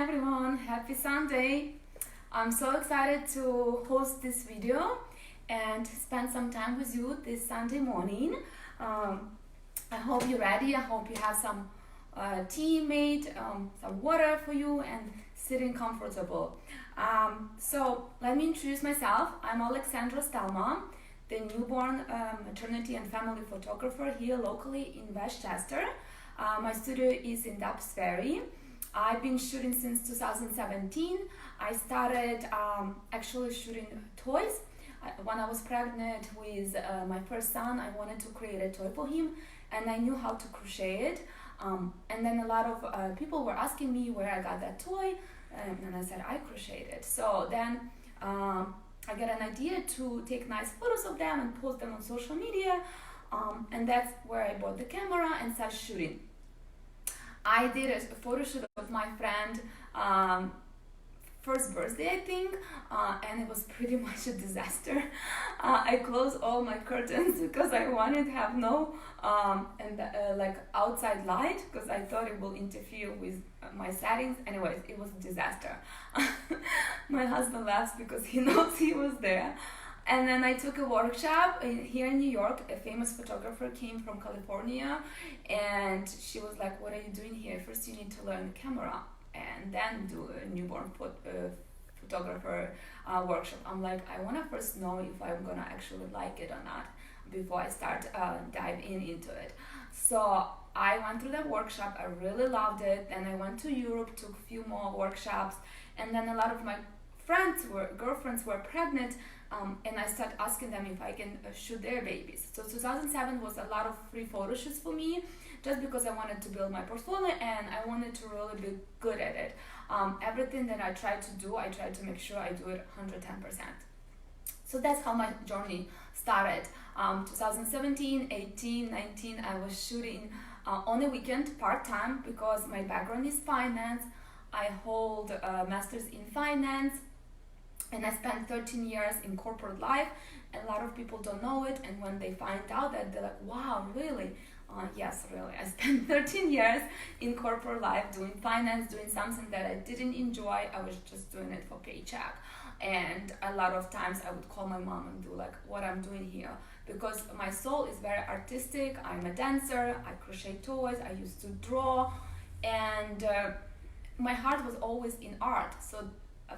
everyone, happy Sunday. I'm so excited to host this video and spend some time with you this Sunday morning. I hope you're ready. I hope you have some tea made, some water for you, and sitting comfortable. So let me introduce myself. I'm Stelmah, the newborn maternity and family photographer here locally in Westchester. My studio is in Dobbs Ferry. I've been shooting since 2017. I started actually shooting toys. When I was pregnant with my first son, I wanted to create a toy for him, and I knew how to crochet it. And then a lot of people were asking me where I got that toy, and I said I crocheted it. So then I got an idea to take nice photos of them and post them on social media, and that's where I bought the camera and started shooting. I did a photo shoot of my friend first birthday, I think, and it was pretty much a disaster. I closed all my curtains because I wanted to have no like outside light because I thought it will interfere with my settings. Anyways, it was a disaster. My husband laughs because he knows he was there. And then I took a workshop here in New York. A famous photographer came from California, and she was like, "What are you doing here? First you need to learn camera and then do a newborn photographer workshop." I'm like, I want to first know if I'm going to actually like it or not before I start diving into it. So I went through that workshop. I really loved it. Then I went to Europe, took a few more workshops, and then a lot of my girlfriends were pregnant, and I started asking them if I can shoot their babies. So 2007 was a lot of free photo shoots for me, just because I wanted to build my portfolio and I wanted to really be good at it. Everything that I tried to do, I tried to make sure I do it 110%. So that's how my journey started. 2017, 18, 19, I was shooting on the weekend part-time because my background is finance. I hold a master's in finance, and I spent 13 years in corporate life. A lot of people don't know it, and when they find out that, they're like, wow, really? Yes, really. I spent 13 years in corporate life doing finance, doing something that I didn't enjoy. I was just doing it for paycheck. And a lot of times I would call my mom and do like, what I'm doing here, because my soul is very artistic. I'm a dancer, I crochet toys, I used to draw, and my heart was always in art. So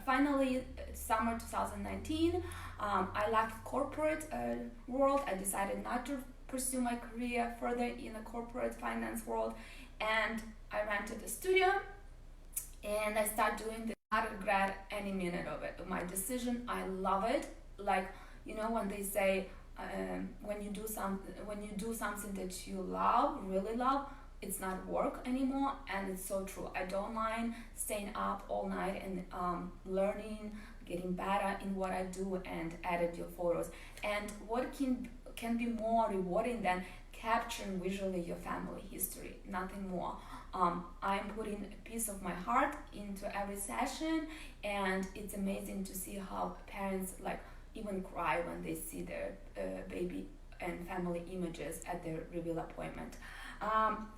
finally, summer 2019, I left corporate world. I decided not to pursue my career further in the corporate finance world, and I rented a studio and I started doing this. I regret any minute of it. My decision, I love it. Like, you know, when they say when you do something that you love, really love, it's not work anymore, and it's so true. I don't mind staying up all night and learning, getting better in what I do, and edit your photos. And what can be more rewarding than capturing visually your family history? Nothing more. I'm putting a piece of my heart into every session, and it's amazing to see how parents like even cry when they see their baby and family images at their reveal appointment.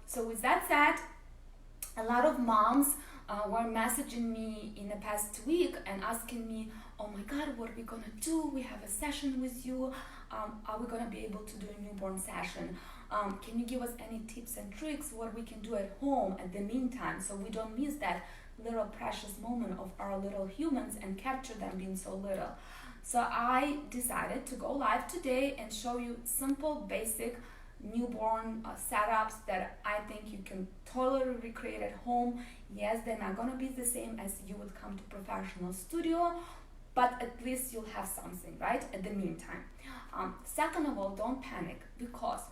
So with that said, a lot of moms were messaging me in the past week and asking me, oh my God, what are we gonna do? We have a session with you. Are we gonna be able to do a newborn session? Can you give us any tips and tricks what we can do at home at the meantime, so we don't miss that little precious moment of our little humans and capture them being so little? So I decided to go live today and show you simple, basic newborn setups that I think you can totally recreate at home. Yes, they're not gonna be the same as you would come to professional studio, but at least you'll have something, right, at the meantime. Second of all, don't panic, because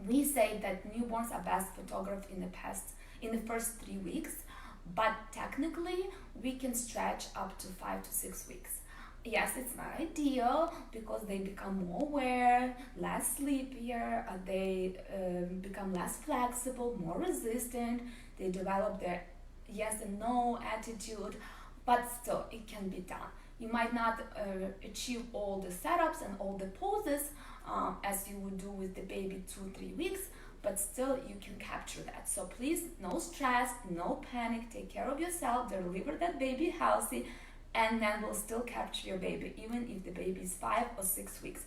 we say that newborns are best photographed in the first 3 weeks, but technically we can stretch up to 5 to 6 weeks. Yes, it's not ideal because they become more aware, less sleepier, they become less flexible, more resistant, they develop their yes and no attitude, but still it can be done. You might not achieve all the setups and all the poses as you would do with the baby 2-3 weeks, but still you can capture that. So please, no stress, no panic, take care of yourself, deliver that baby healthy, and then we'll still capture your baby, even if the baby is 5 or 6 weeks.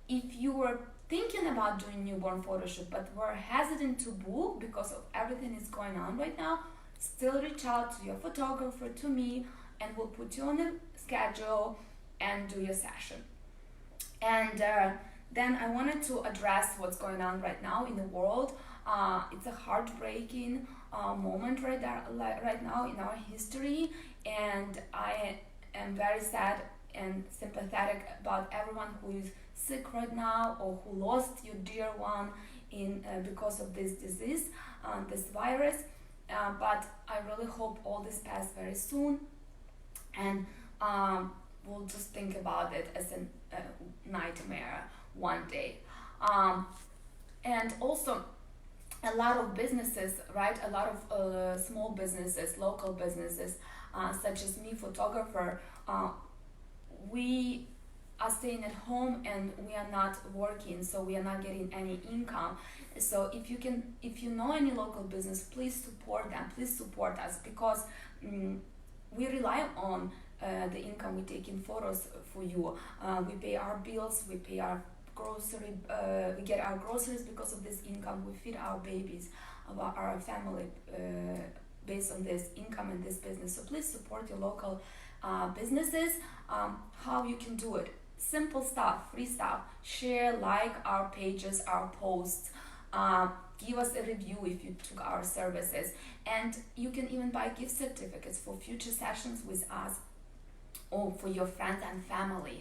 If you were thinking about doing newborn photo shoot but were hesitant to book because of everything is going on right now, still reach out to your photographer, to me, and we'll put you on the schedule and do your session. And then I wanted to address what's going on right now in the world. It's a heartbreaking moment right now in our history, and I am very sad and sympathetic about everyone who is sick right now or who lost your dear one because of this disease, this virus. But I really hope all this passes very soon, and we'll just think about it as a nightmare one day. And also, a lot of businesses, right? A lot of small businesses, local businesses, such as me, photographer, we are staying at home and we are not working, so we are not getting any income. So if you know any local business, please support them, please support us, because we rely on the income we take in photos for you. We pay our bills, we pay our grocery, we get our groceries because of this income, we feed our babies, our family based on this income and this business. So please support your local businesses. How you can do it: simple stuff, free stuff. Share, like our pages, our posts. Give us a review if you took our services, and you can even buy gift certificates for future sessions with us or for your friends and family.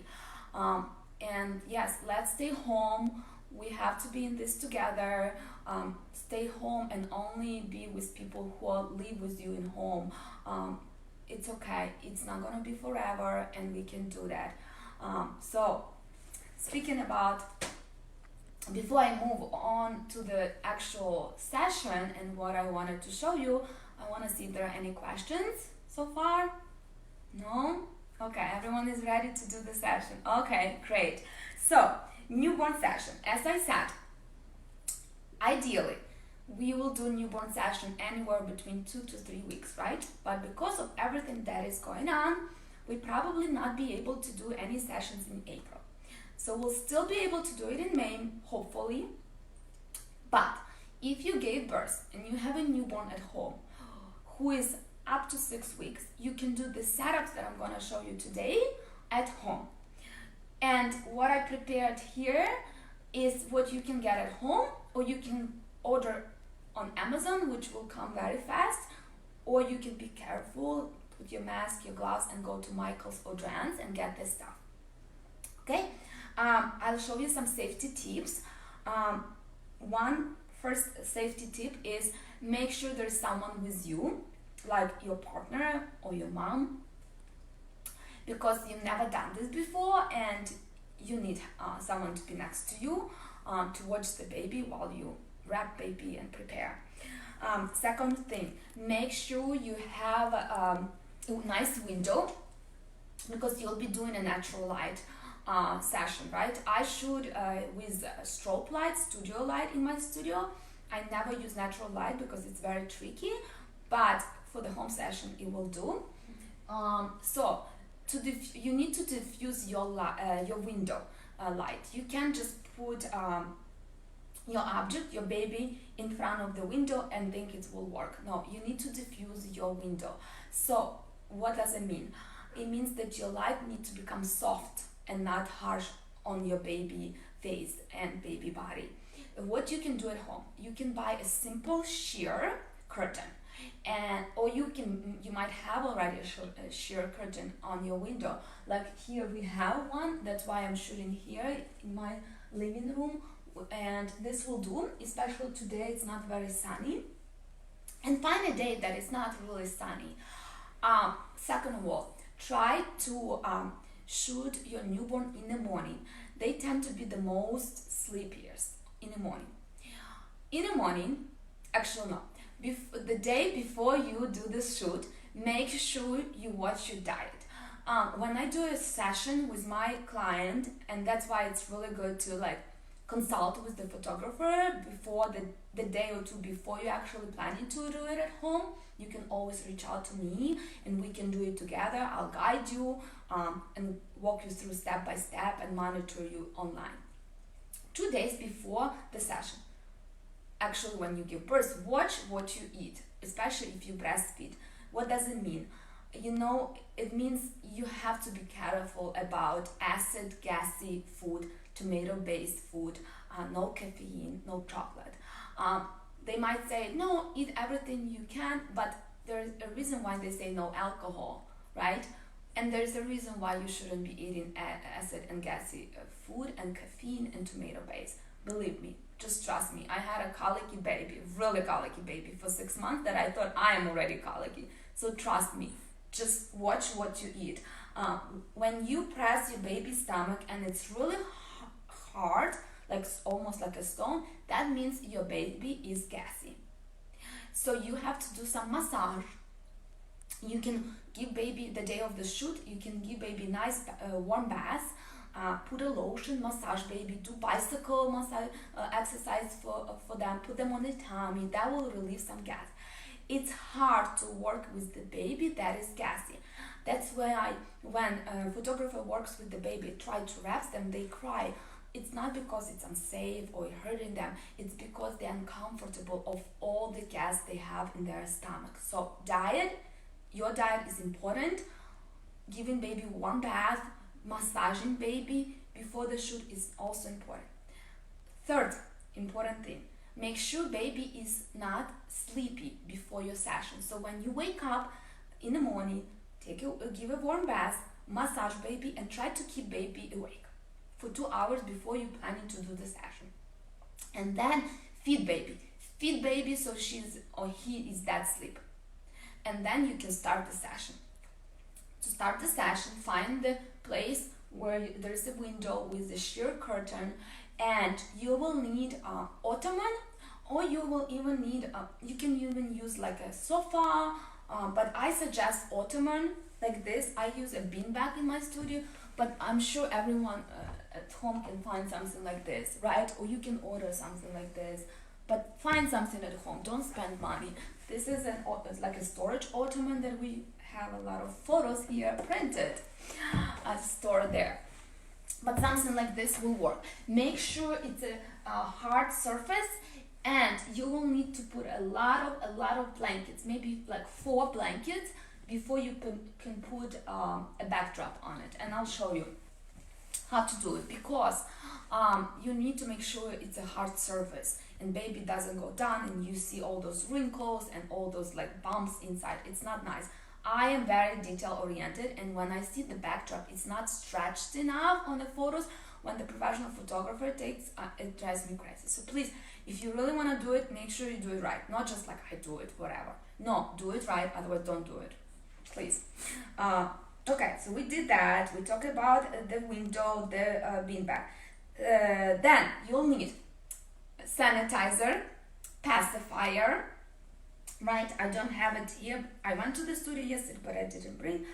And yes, let's stay home. We have to be in this together. Stay home and only be with people who live with you in home. It's okay. It's not gonna be forever, and we can do that. So, speaking about, before I move on to the actual session and what I wanted to show you, I want to see if there are any questions so far. No? Okay, everyone is ready to do the session. Okay, great. So, newborn session. As I said, ideally, we will do newborn session anywhere between 2 to 3 weeks, right? But because of everything that is going on, we probably not be able to do any sessions in April. So we'll still be able to do it in May, hopefully. But if you gave birth and you have a newborn at home who is up to 6 weeks, you can do the setups that I'm gonna show you today at home. And what I prepared here is what you can get at home, or you can order on Amazon, which will come very fast, or you can be careful, put your mask, your gloves, and go to Michael's or Joann's and get this stuff. Okay, I'll show you some safety tips. One first safety tip is make sure there's someone with you, like your partner or your mom, because you've never done this before and you need someone to be next to you to watch the baby while you wrap baby and prepare. Second thing, make sure you have a nice window, because you'll be doing a natural light session, right? I shoot with strobe light, studio light in my studio. I never use natural light because it's very tricky, but for the home session it will do. So you need to diffuse your window light. You can't just put your object, your baby, in front of the window and think it will work. No, you need to diffuse your window. So what does it mean? It means that your light needs to become soft and not harsh on your baby face and baby body. What you can do at home, you can buy a simple sheer curtain, or you might have already a sheer curtain on your window. Like here we have one, that's why I'm shooting here in my living room, and this will do, especially today it's not very sunny. And find a day that is not really sunny. Second of all, try to shoot your newborn in the morning. They tend to be the most sleepiest in the morning. In the morning, actually no, the day before you do this shoot, make sure you watch your diet. When I do a session with my client, and that's why it's really good to consult with the photographer before the day or two before you're actually planning to do it at home. You can always reach out to me and we can do it together. I'll guide you and walk you through step by step and monitor you online. 2 days before the session, actually when you give birth, watch what you eat, especially if you breastfeed. What does it mean? It means you have to be careful about acid, gassy food, tomato-based food, no caffeine, no chocolate. They might say, no, eat everything you can, but there's a reason why they say no alcohol, right? And there's a reason why you shouldn't be eating acid and gassy food and caffeine and tomato-based. Believe me, just trust me. I had a colicky baby, really colicky baby for 6 months that I thought I am already colicky. So trust me, just watch what you eat. When you press your baby's stomach and it's really hard, like almost like a stone, that means your baby is gassy. So you have to do some massage. You can give baby, the day of the shoot, you can give baby nice warm bath, put a lotion, massage baby, do bicycle massage exercise for them, put them on the tummy. That will relieve some gas. It's hard to work with the baby that is gassy. That's why when a photographer works with the baby, try to wrap them, they cry. It's not because it's unsafe or hurting them, it's because they're uncomfortable of all the gas they have in their stomach. So diet, your diet is important. Giving baby warm bath, massaging baby before the shoot is also important. Third important thing, make sure baby is not sleepy before your session. So when you wake up in the morning, give a warm bath, massage baby, and try to keep baby awake for 2 hours before you're planning to do the session. And then feed baby so she's or he is dead sleep. And then you can start the session. To start the session, find the place where there's a window with a sheer curtain, and you will need an ottoman, or you will even need you can even use like a sofa, but I suggest ottoman like this. I use a beanbag in my studio, but I'm sure everyone at home can find something like this, right? Or you can order something like this, but find something at home. Don't spend money. This is like a storage ottoman that we have a lot of photos here printed, stored there. But something like this will work. Make sure it's a hard surface, and you will need to put a lot of blankets, maybe like 4 blankets before you can put a backdrop on it. And I'll show you how to do it, because you need to make sure it's a hard surface and baby doesn't go down and you see all those wrinkles and all those like bumps inside. It's not nice. I am very detail oriented, and when I see the backdrop it's not stretched enough on the photos, when the professional photographer takes, it drives me crazy. So please, if you really want to do it, make sure you do it right. Not just like I do it, whatever. No, do it right, otherwise don't do it. Please. Okay, so we did that. We talked about the window, the beanbag. Then you'll need sanitizer, pacifier, right? I don't have it here. I went to the studio yesterday, but I didn't bring.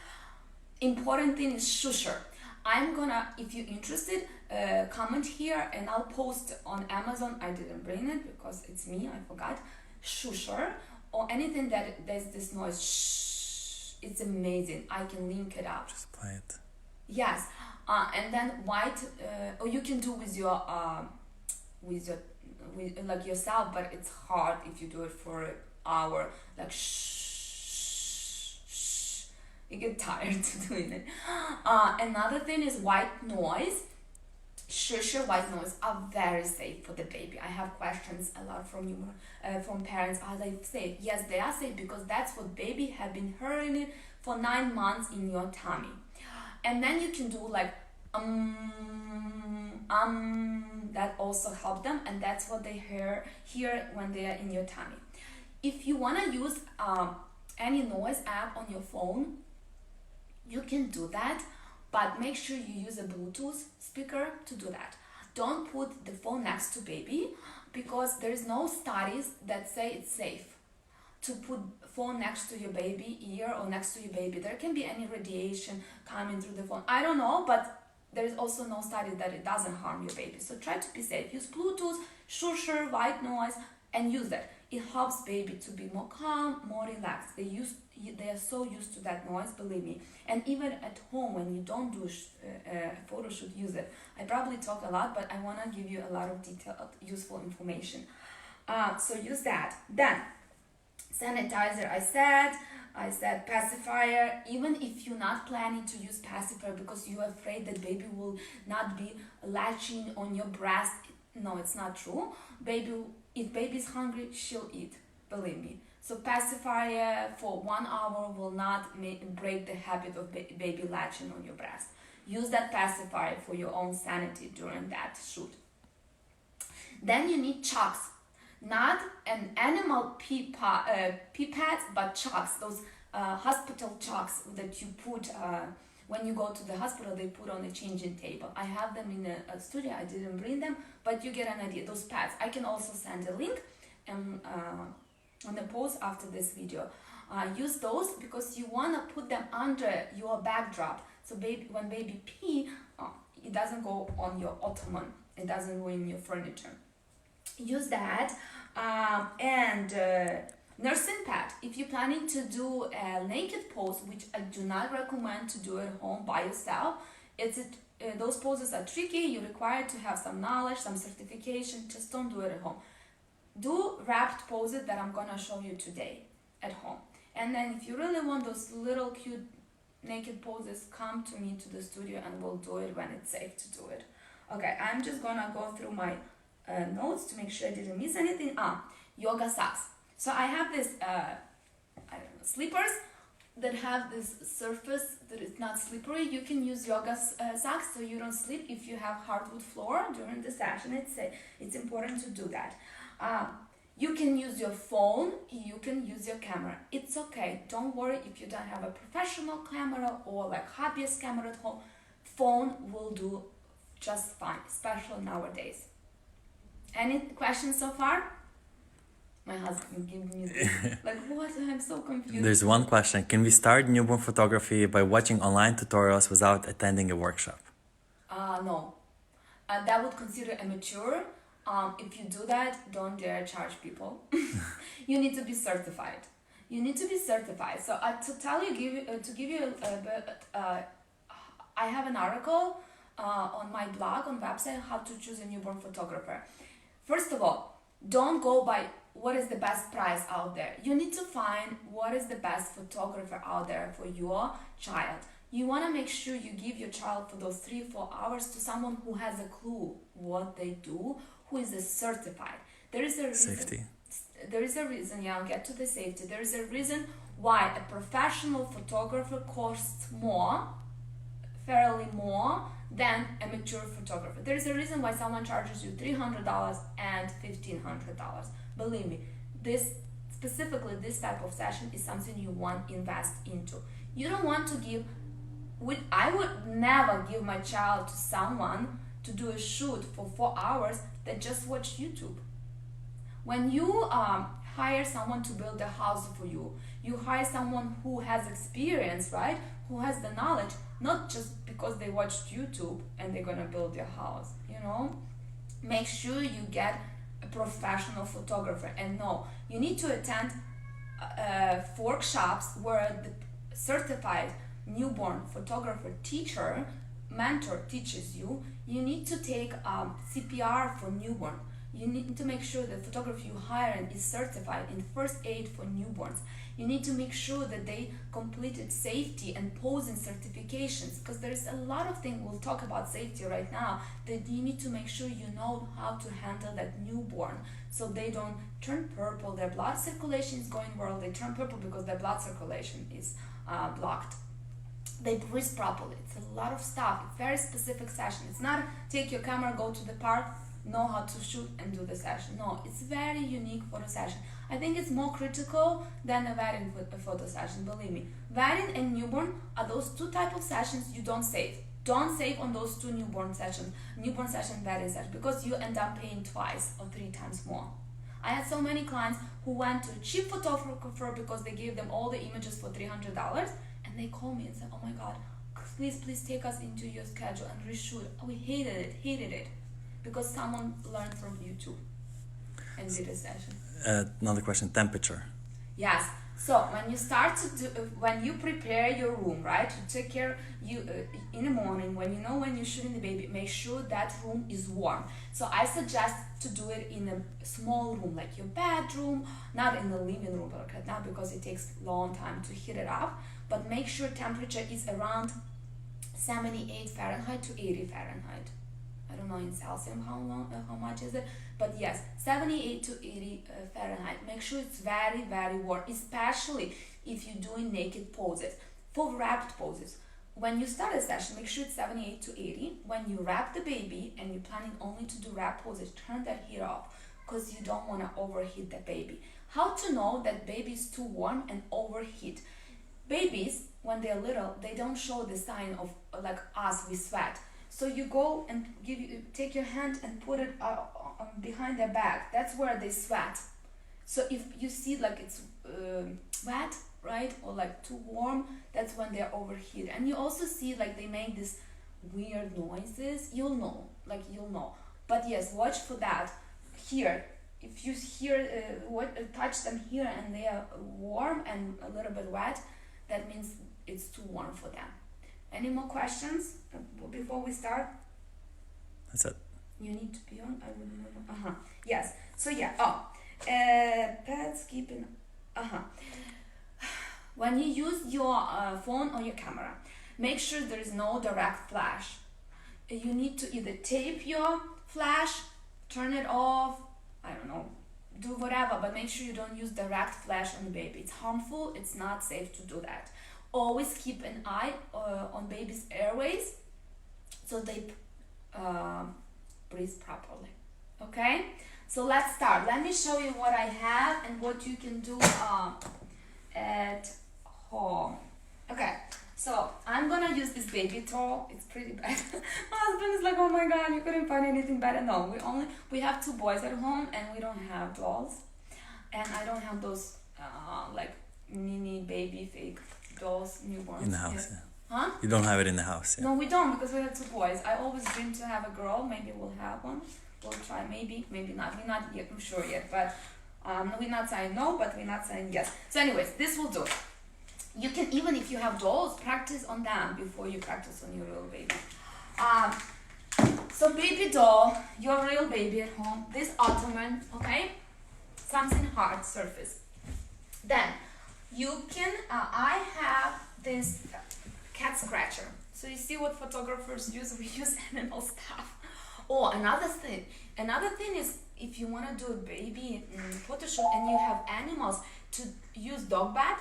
Important thing is shusher. I'm gonna, if you're interested, comment here and I'll post on Amazon. I didn't bring it because it's me, I forgot. Shusher, or anything that there's this noise. Shh, it's amazing. I can link it up. Just play it. Yes, and then white, or you can do with your like yourself, but it's hard if you do it for an hour. Like shh, shh. You get tired doing it. Another thing is white noise. Sure, white noise are very safe for the baby. I have questions a lot from you, from parents. Are they safe? Yes, they are safe, because that's what baby have been hearing it for 9 months in your tummy. And then you can do like that also help them, and that's what they hear when they are in your tummy. If you want to use any noise app on your phone, you can do that, but make sure you use a Bluetooth speaker to do that. Don't put the phone next to baby, because there is no studies that say it's safe to put phone next to your baby ear or next to your baby. There can be any radiation coming through the phone. I don't know, but there is also no study that it doesn't harm your baby. So try to be safe. Use Bluetooth, shush, white noise, and use that. It helps baby to be more calm, more relaxed. They are so used to that noise, believe me. And even at home, when you don't do a photo shoot, use it. I probably talk a lot, but I want to give you a lot of detailed, useful information. So use that. Then, sanitizer, I said pacifier. Even if you're not planning to use pacifier because you're afraid that baby will not be latching on your breast, no, it's not true. If baby is hungry, she'll eat, believe me. So pacifier for 1 hour will not break the habit of baby latching on your breast. Use that pacifier for your own sanity during that shoot. Then you need chalks. Not an animal pipettes, but chalks, those hospital chalks that you put when you go to the hospital, they put on the changing table. I have them in a studio. I didn't bring them, but you get an idea. Those pads. I can also send a link and on the post after this video. Use those because you want to put them under your backdrop. So when baby pee, it doesn't go on your ottoman. It doesn't ruin your furniture. Use that. And nursing pad. If you're planning to do a naked pose, which I do not recommend to do at home by yourself, those poses are tricky. You're required to have some knowledge, some certification. Just don't do it at home. Do wrapped poses that I'm gonna show you today at home. And then if you really want those little cute naked poses, come to me to the studio and we'll do it when it's safe to do it. Okay, I'm just gonna go through my notes to make sure I didn't miss anything. Yoga socks. So I have this slippers that have this surface that is not slippery. You can use yoga socks so you don't slip if you have hardwood floor during the session. It's important to do that. You can use your phone, you can use your camera. It's okay. Don't worry if you don't have a professional camera or like hobbyist camera at home. Phone will do just fine, especially nowadays. Any questions so far? My husband gave me this. Like, what? I'm so confused. There's one question. Can we start newborn photography by watching online tutorials without attending a workshop? No. That would consider immature. If you do that, don't dare charge people. You need to be certified. So to give you I have an article on my blog, on website, how to choose a newborn photographer. First of all, don't go by what is the best price out there. You need to find what is the best photographer out there for your child. You want to make sure you give your child for those 3-4 hours to someone who has a clue what they do, who is certified. There is a reason. Safety. There is a reason, yeah, I'll get to the safety. There is a reason why a professional photographer costs fairly more than a mature photographer. There is a reason why someone charges you $300 and $1,500. Believe me, this type of session is something you want to invest into. You don't want to give. I would never give my child to someone to do a shoot for 4 hours that just watch YouTube. When you hire someone to build a house for you, you hire someone who has experience, right? Who has the knowledge, not just because they watched YouTube and they're gonna build their house, you know? Make sure you get a professional photographer. And no, you need to attend workshops where the certified newborn photographer mentor teaches you. You need to take CPR for newborn. You need to make sure the photographer you hire is certified in first aid for newborns. You need to make sure that they completed safety and posing certifications, because there is a lot of things, we'll talk about safety right now, that you need to make sure you know how to handle that newborn so they don't turn purple, their blood circulation is going well, they turn purple because their blood circulation is blocked. They breathe properly. It's a lot of stuff. It's very specific session. It's not take your camera, go to the park, know how to shoot and do the session. No, it's very unique photo session. I think it's more critical than a wedding photo session, believe me. Wedding and newborn are those two types of sessions you don't save. Don't save on those two newborn session, wedding session, because you end up paying 2 or 3 times more. I had so many clients who went to a cheap photographer because they gave them all the images for $300, and they call me and say, oh my God, please take us into your schedule, and we should. We hated it, because someone learned from YouTube and did a session. Another question, temperature. Yes. So when you start to do, when you prepare your room, right? You take care. In the morning, when you know when you're shooting the baby, make sure that room is warm. So I suggest to do it in a small room, like your bedroom, not in the living room like that, because it takes a long time to heat it up. But make sure temperature is around 78 Fahrenheit to 80 Fahrenheit. I don't know in Celsius how much is it, but yes, 78 to 80 Fahrenheit. Make sure it's very, very warm, especially if you're doing naked poses. For wrapped poses, when you start a session, make sure it's 78 to 80. When you wrap the baby and you're planning only to do wrap poses, turn that heat off, because you don't want to overheat the baby. How to know that baby is too warm and overheat? Babies, when they're little, they don't show the sign of, like us, we sweat. So you go and take your hand and put it behind their back. That's where they sweat. So if you see like it's wet, right, or like too warm, that's when they're overheated. And you also see like they make these weird noises. You'll know. But yes, watch for that. Here, if you touch them here and they are warm and a little bit wet, that means it's too warm for them. Any more questions before we start? That's it. You need to be on? I wouldn't know. Yes. So yeah. Pets keeping. When you use your phone or your camera, make sure there is no direct flash. You need to either tape your flash, turn it off, I don't know, do whatever, but make sure you don't use direct flash on the baby. It's harmful. It's not safe to do that. Always keep an eye on baby's airways, so they breathe properly. Okay, so let's start. Let me show you what I have and what you can do at home. Okay, so I'm gonna use this baby doll. It's pretty bad. My husband is like, oh my god, you couldn't find anything better. No, we have 2 boys at home and we don't have dolls, and I don't have those like mini baby fake dolls, newborns. In the house, yeah. Huh? You don't have it in the house, yeah. No, we don't, because we have 2 boys. I always dream to have a girl. Maybe we'll have one. We'll try, maybe not. We're not yet sure yet, but we're not saying no, but we're not saying yes. So anyways, this will do. You can, even if you have dolls, practice on them before you practice on your real baby. So baby doll, your real baby at home, this ottoman, okay? Something hard surface. Then you can, I have this cat scratcher. So you see what photographers use? We use animal stuff. Oh, another thing is, if you want to do a baby photo shoot and you have animals, to use dog bath,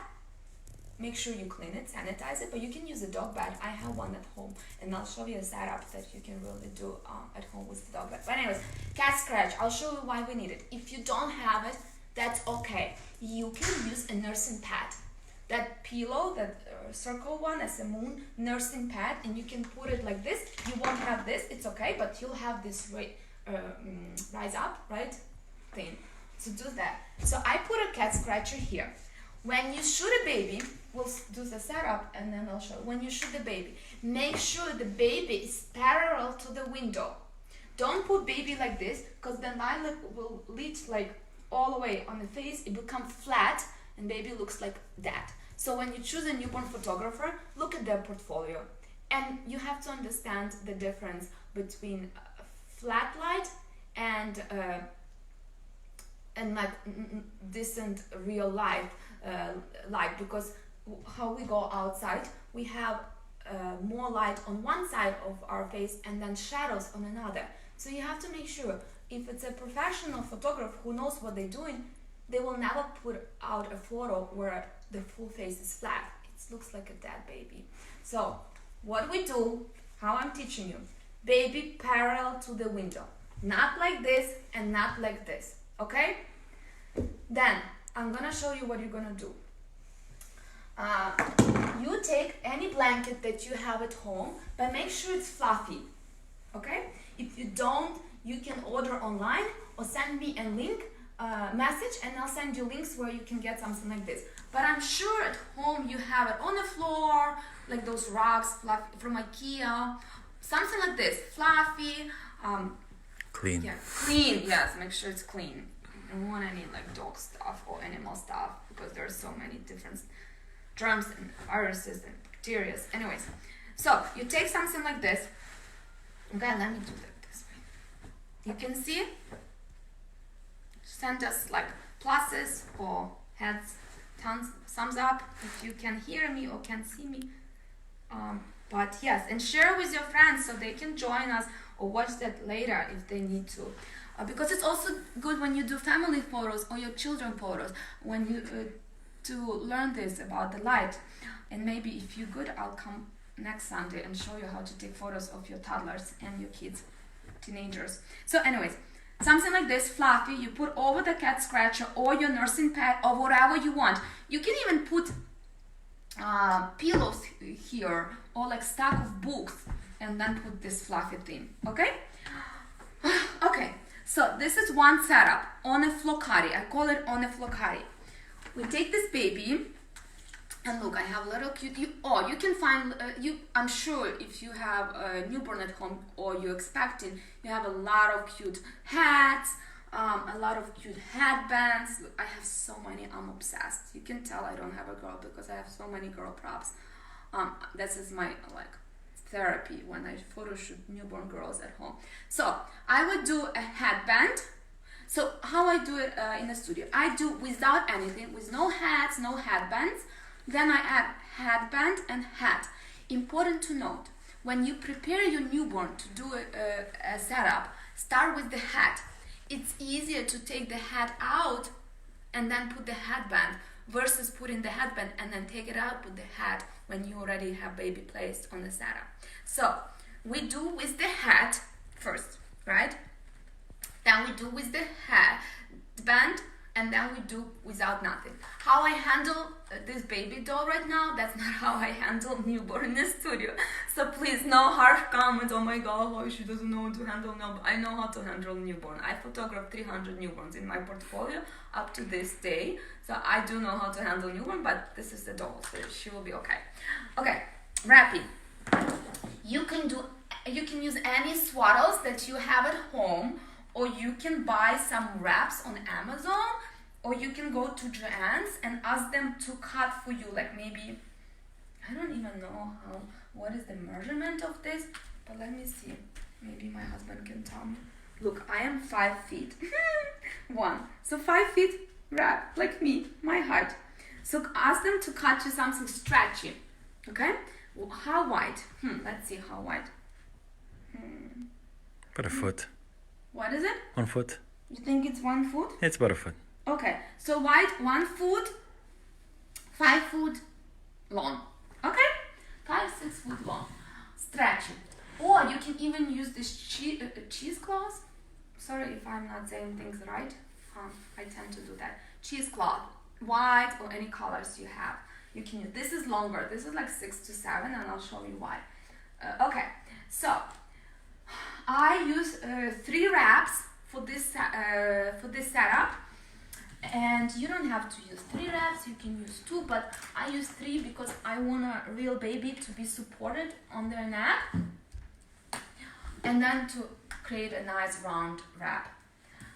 make sure you clean it, sanitize it, but you can use a dog bath. I have one at home, and I'll show you a setup that you can really do at home with the dog bath. But anyways, cat scratch, I'll show you why we need it. If you don't have it, that's okay. You can use a nursing pad. That pillow, that circle one as a moon, nursing pad, and you can put it like this. You won't have this, it's okay, but you'll have this rise up, right, thing. So do that. So I put a cat scratcher here. When you shoot a baby, we'll do the setup and then I'll show. When you shoot the baby, make sure the baby is parallel to the window. Don't put baby like this, because then light will lead like all the way on the face. It becomes flat and baby looks like that. So when you choose a newborn photographer, look at their portfolio, and you have to understand the difference between flat light and like decent real life light, because how we go outside, we have more light on one side of our face and then shadows on another. So you have to make sure, if it's a professional photographer who knows what they're doing, they will never put out a photo where the full face is flat. It looks like a dead baby. So what we do, how I'm teaching you, baby parallel to the window, not like this and not like this, okay? Then I'm gonna show you what you're gonna do. You take any blanket that you have at home, but make sure it's fluffy, okay? If you don't, you can order online or send me a link message, and I'll send you links where you can get something like this. but I'm sure at home you have it on the floor, like those rugs from IKEA, something like this, fluffy, Clean. yeah, clean, yes, make sure it's clean. I don't want any like dog stuff or animal stuff because there are so many different germs and viruses and bacteria. Anyways, so you take something like this. Okay, let me do that this way. You can see, send us like pluses or heads, thumbs up if you can hear me or can see me. But yes, and share with your friends so they can join us or watch that later if they need to. Because it's also good when you do family photos or your children photos, when you to learn this about the light. And maybe if you're good, I'll come next Sunday and show you how to take photos of your toddlers and your kids, teenagers. So anyways, something like this, fluffy, you put over the cat scratcher or your nursing pad or whatever you want. You can even put pillows here or like stack of books and then put this fluffy thing, okay? Okay, so this is one setup on a flocati. I call it on a flocati. We take this baby and look, I have little cute, you can find, I'm sure if you have a newborn at home or you're expecting, you have a lot of cute hats, a lot of cute headbands. Look, I have so many, I'm obsessed. You can tell I don't have a girl because I have so many girl props. This is my like therapy when I photo shoot newborn girls at home. So I would do a headband. So how I do it in the studio, I do without anything, with no hats, no headbands. Then I add headband and hat. Important to note, when you prepare your newborn to do a setup, start with the hat. It's easier to take the hat out and then put the headband versus putting the headband and then take it out, put the hat when you already have baby placed on the setup. So we do with the hat first, right? Then we do with the headband, and then we do without nothing. How I handle this baby doll right now, that's not how I handle newborn in the studio. So please, no harsh comments, oh my god, how she doesn't know how to handle newborn. I know how to handle newborn. I photographed 300 newborns in my portfolio up to this day. So I do know how to handle newborn, but this is the doll, so she will be okay. Okay, wrapping. You can use any swaddles that you have at home, or you can buy some wraps on Amazon, or you can go to Joann's and ask them to cut for you, like maybe, I don't even know what is the measurement of this, but let me see, maybe my husband can tell me. Look, I am 5 feet, so 5 feet wrap, like me, my height. So ask them to cut you something stretchy, okay? Well, how wide? Let's see how wide. About a foot. What is it? 1 foot. You think it's 1 foot? It's about a foot. Okay, so wide 1 foot, 5 foot long. Okay? 5-6 foot long. Stretch it. Or you can even use this cheesecloth. Sorry if I'm not saying things right. I tend to do that. Cheesecloth, white or any colors you have. You can use. This is longer. This is like 6 to 7, and I'll show you why. Okay, so I use 3 wraps for this setup, and you don't have to use 3 wraps. You can use 2, but I use 3 because I want a real baby to be supported on their neck, and then to create a nice round wrap.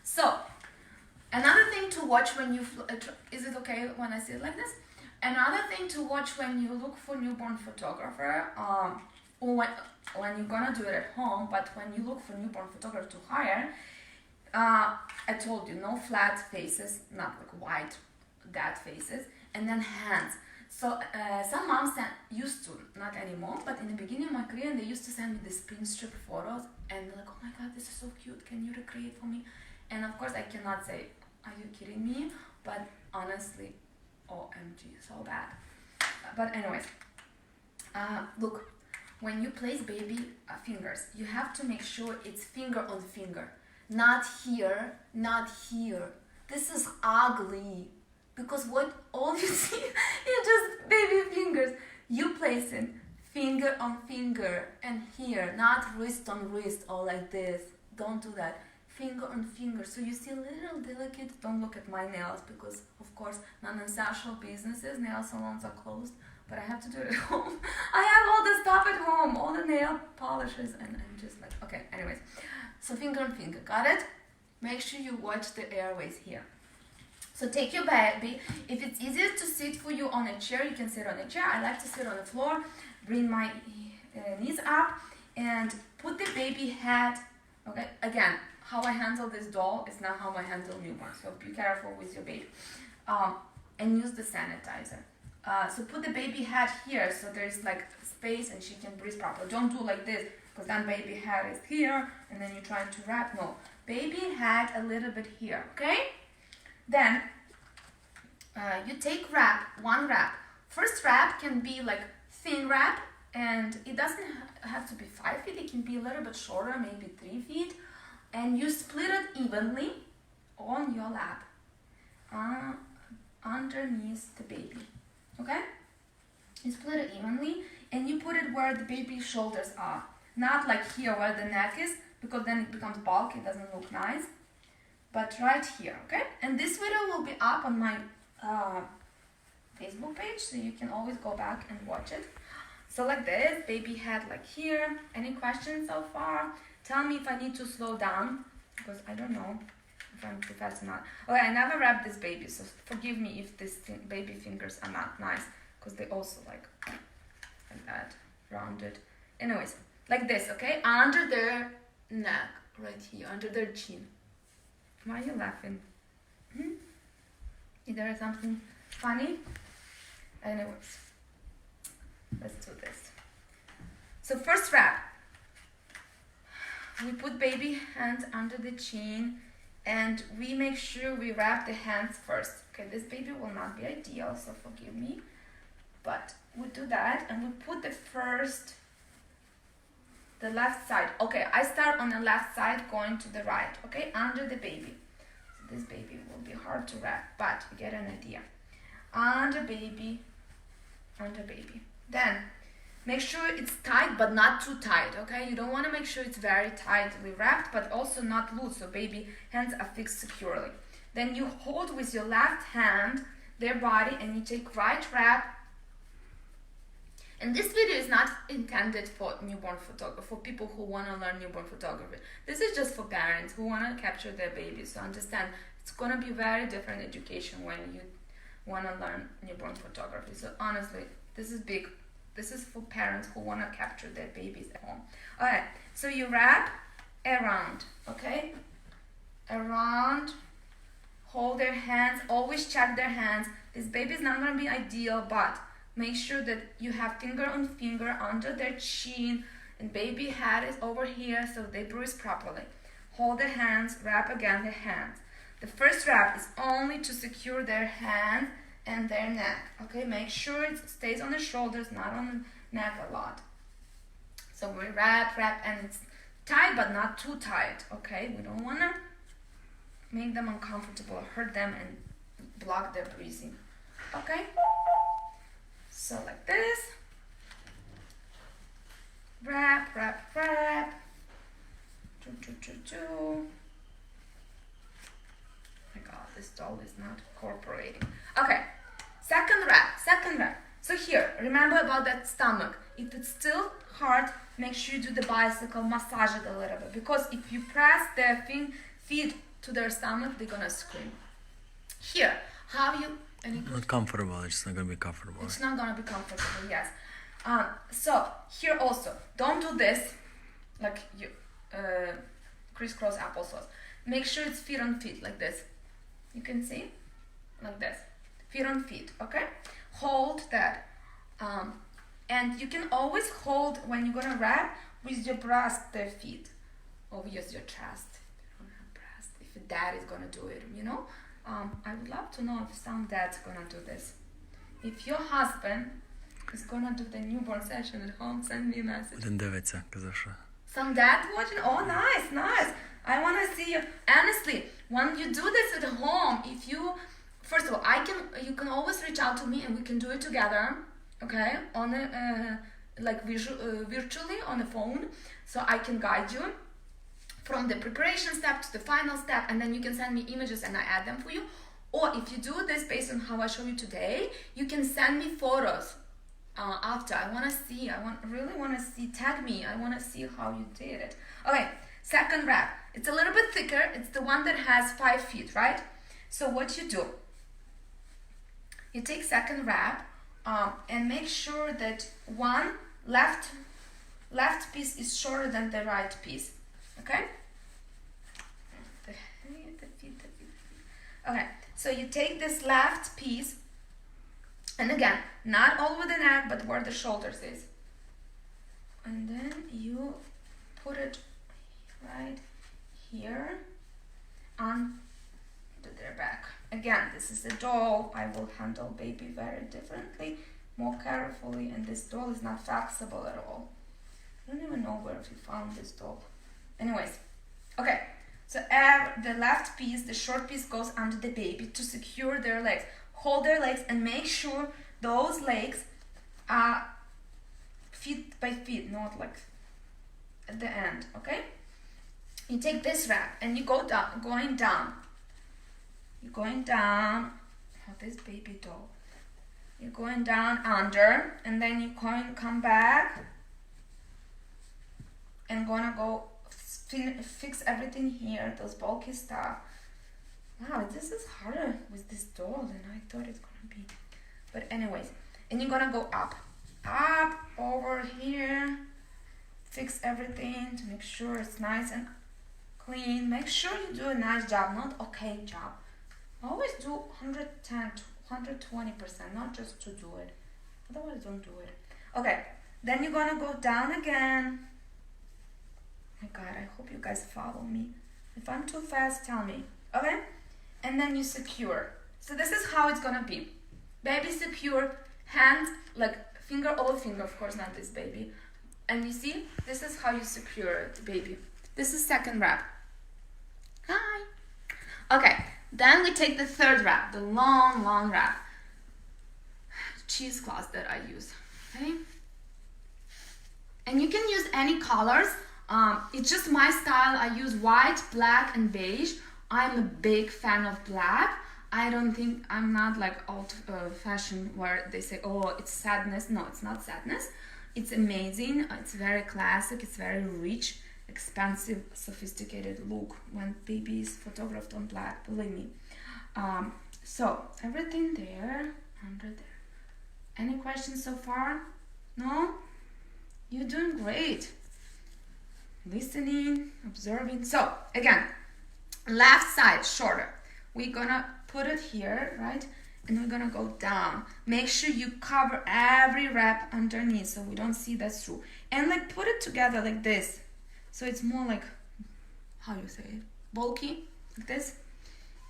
So another thing to watch when you is it okay when I say it like this? Another thing to watch when you look for newborn photographer, or when you're gonna do it at home, but when you look for newborn photographer to hire, I told you, no flat faces, not like white, dead faces, and then hands. So some moms used to, not anymore, but in the beginning of my career, they used to send me these pin strip photos, and they're like, oh my god, this is so cute, can you recreate for me? And of course I cannot say, are you kidding me? But honestly, OMG, so bad. But anyways, look, when you place baby fingers, you have to make sure it's finger on finger. Not here, not here. This is ugly. Because what all you see is just baby fingers. You place it finger on finger and here, not wrist on wrist or like this. Don't do that. finger on finger. So you see a little delicate. Don't look at my nails because, of course, non-essential businesses, nail salons are closed. But I have to do it at home. I have all the stuff at home, all the nail polishes, and I'm just like, okay, anyways. So finger on finger, got it? Make sure you watch the airways here. So take your baby. If it's easier to sit for you on a chair, you can sit on a chair. I like to sit on the floor. Bring my knees up and put the baby head. Okay, again, how I handle this doll is not how I handle newborn. So be careful with your baby. And use the sanitizer. So put the baby head here so there's like space and she can breathe properly. Don't do like this because then baby head is here and then you're trying to wrap. No, baby head a little bit here, okay? Then you take one wrap. First wrap can be like thin wrap and it doesn't have to be 5 feet. It can be a little bit shorter, maybe 3 feet. And you split it evenly on your lap, underneath the baby. Okay? You split it evenly and you put it where the baby's shoulders are. Not like here where the neck is because then it becomes bulky, it doesn't look nice. But right here, okay? And this video will be up on my Facebook page so you can always go back and watch it. So like this, baby head like here. Any questions so far? Tell me if I need to slow down because I don't know if I'm too fast or not. Okay, I never wrapped this baby, so forgive me if this baby fingers are not nice because they also like that, rounded. Anyways, like this, okay? Under their neck, right here, under their chin. Why are you laughing? Is there something funny? Anyways, let's do this. So first wrap. We put baby hands under the chin and we make sure we wrap the hands first. Okay, this baby will not be ideal, so forgive me. But we do that and we put the left side. Okay, I start on the left side going to the right, okay, under the baby. So this baby will be hard to wrap, but you get an idea. Under baby. Then make sure it's tight but not too tight, okay? You don't want to make sure it's very tightly wrapped but also not loose so baby hands are fixed securely. Then you hold with your left hand their body and you take right wrap. And this video is not intended for newborn photography, for people who want to learn newborn photography. This is just for parents who want to capture their babies. So understand, it's going to be very different education when you want to learn newborn photography. So honestly, this is big. This is for parents who want to capture their babies at home. Alright, so you wrap around, okay? Around, hold their hands, always check their hands. This baby is not going to be ideal, but make sure that you have finger on finger under their chin and baby head is over here so they breathe properly. Hold the hands, wrap again the hands. The first wrap is only to secure their hands and their neck, okay? Make sure it stays on the shoulders, not on the neck a lot. So we wrap, and it's tight but not too tight, okay? We don't want to make them uncomfortable, hurt them and block their breathing, okay? So like this, wrap. Oh my god, this doll is not cooperating. Okay, second wrap. So here, remember about that stomach. If it's still hard, make sure you do the bicycle, massage it a little bit. Because if you press their feet to their stomach, they're gonna scream. Here, how you... Not comfortable, it's not gonna be comfortable. It's not gonna be comfortable, yes. So, here also, don't do this, like you crisscross applesauce. Make sure it's feet on feet, like this. You can see, like this. Feet on feet, okay? Hold that. And you can always hold, when you're gonna wrap, with your breast, their feet. Or use your chest. If you don't have breast, if your dad is gonna do it, you know? I would love to know if some dad's gonna do this. If your husband is gonna do the newborn session at home, send me a message. Один дивиться, казав, що. Some dad watching? Oh, nice. I wanna see you. Honestly, when you do this at home, if you, first of all, you can always reach out to me and we can do it together, okay? On a, like virtually on the phone, so I can guide you. from the preparation step to the final step, and then you can send me images and I add them for you. Or if you do this based on how I show you today, you can send me photos after. I really want to see, tag me, I want to see how you did it. Okay, second wrap. It's a little bit thicker. It's the one that has 5 feet, right? So what you do, you take second wrap and make sure that one left piece is shorter than the right piece. Okay? Okay, so you take this left piece, and again, not all over the neck, but where the shoulders is. And then you put it right here on their back. Again, this is a doll. I will handle baby very differently, more carefully, and this doll is not flexible at all. I don't even know where you found this doll. Anyways, okay, so the left piece, the short piece, goes under the baby to secure their legs. Hold their legs and make sure those legs are feet by feet, not like at the end, okay? You take this wrap and you go down, going down. You're going down, oh, this baby doll. You're going down under, and then you're going to come back and gonna go fix everything here, those bulky stuff. Wow, this is harder with this doll than I thought it's gonna be. But anyways, and you're gonna go up over here, fix everything to make sure it's nice and clean. Make sure you do a nice job, not okay job. Always do 110 to 120%, not just to do it. Otherwise, don't do it. Okay, then you're gonna go down again. My God, I hope you guys follow me. If I'm too fast, tell me. Okay? And then you secure. So this is how it's gonna be. Baby secure, hand, like finger over finger, of course, not this baby. And you see, this is how you secure the baby. This is second wrap. Hi. Okay, then we take the third wrap, the long wrap. Cheesecloth that I use, okay? And you can use any colors. It's just my style. I use white, black, and beige. I'm a big fan of black. I'm not like old fashioned where they say, oh, it's sadness. No, it's not sadness. It's amazing. It's very classic. It's very rich, expensive, sophisticated look when baby is photographed on black, believe me. So everything there, under there. Any questions so far? No? You're doing great. Listening, observing. So again, left side shorter. We're gonna put it here, right? And we're gonna go down. Make sure you cover every wrap underneath so we don't see that through. And like put it together like this. So it's more like, how you say it? Bulky, like this.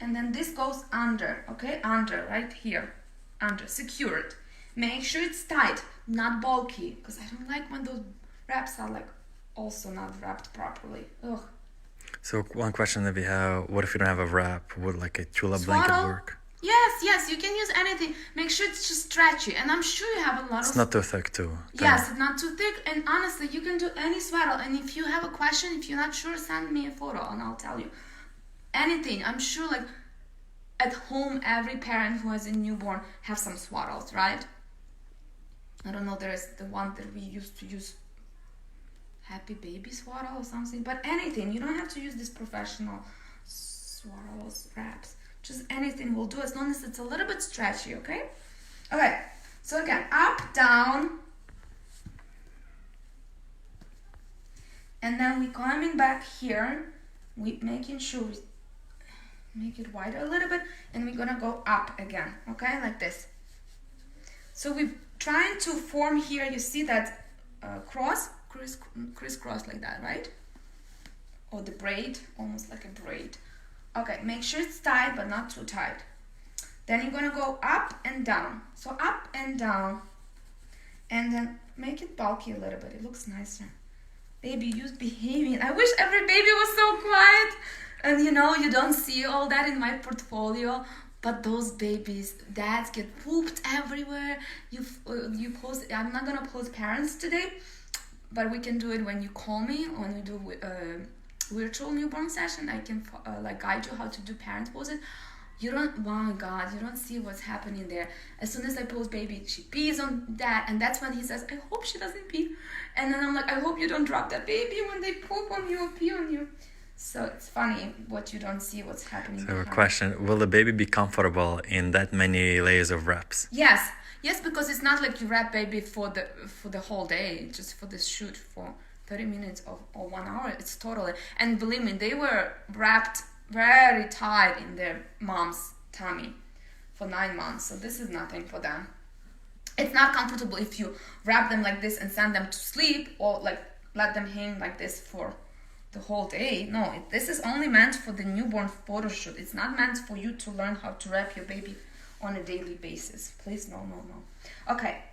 And then this goes under, okay? Under, right here. Under, secure it. Make sure it's tight, not bulky. Because I don't like when those wraps are like also not wrapped properly. Ugh. So one question that we have, what if you don't have a wrap? Would like a chula blanket work? Yes, you can use anything. Make sure it's just stretchy. And I'm sure you have a lot of... It's not too thick too. Yes, it's not too thick. And honestly, you can do any sweater. And if you have a question, if you're not sure, send me a photo and I'll tell you. Anything. I'm sure like at home, every parent who has a newborn have some swaddles, right? I don't know, there's the one that we used to use, Happy Baby swaddle or something, but anything. You don't have to use this professional swaddles, wraps. Just anything will do as long as it's a little bit stretchy, okay? Okay, so again, up, down. And then we coming back here. We making sure we make it wider a little bit. And we're gonna go up again, okay? Like this. So we're trying to form here, you see that crisscross like that, right? Or the braid, almost like a braid. Okay, make sure it's tight, but not too tight. Then you're gonna go up and down. So up and down. And then make it bulky a little bit. It looks nicer. Baby, you're behaving. I wish every baby was so quiet. And you know, you don't see all that in my portfolio. But those babies, dads get pooped everywhere. You post. I'm not gonna post parents today, but we can do it when you call me, when we do virtual newborn session. I can like guide you how to do parent poses. You don't, oh my God, you don't see what's happening there. As soon as I pose baby, she pees on that, and that's when he says, I hope she doesn't pee. And then I'm like, I hope you don't drop that baby when they poop on you or pee on you. So it's funny what you don't see, what's happening. So a question, will the baby be comfortable in that many layers of wraps? Yes, because it's not like you wrap baby for the whole day, just for this shoot for 30 minutes or 1 hour. It's totally, and believe me, they were wrapped very tight in their mom's tummy for 9 months. So this is nothing for them. It's not comfortable if you wrap them like this and send them to sleep, or like let them hang like this for the whole day. No, this is only meant for the newborn photo shoot. It's not meant for you to learn how to wrap your baby on a daily basis. Please, no. Okay.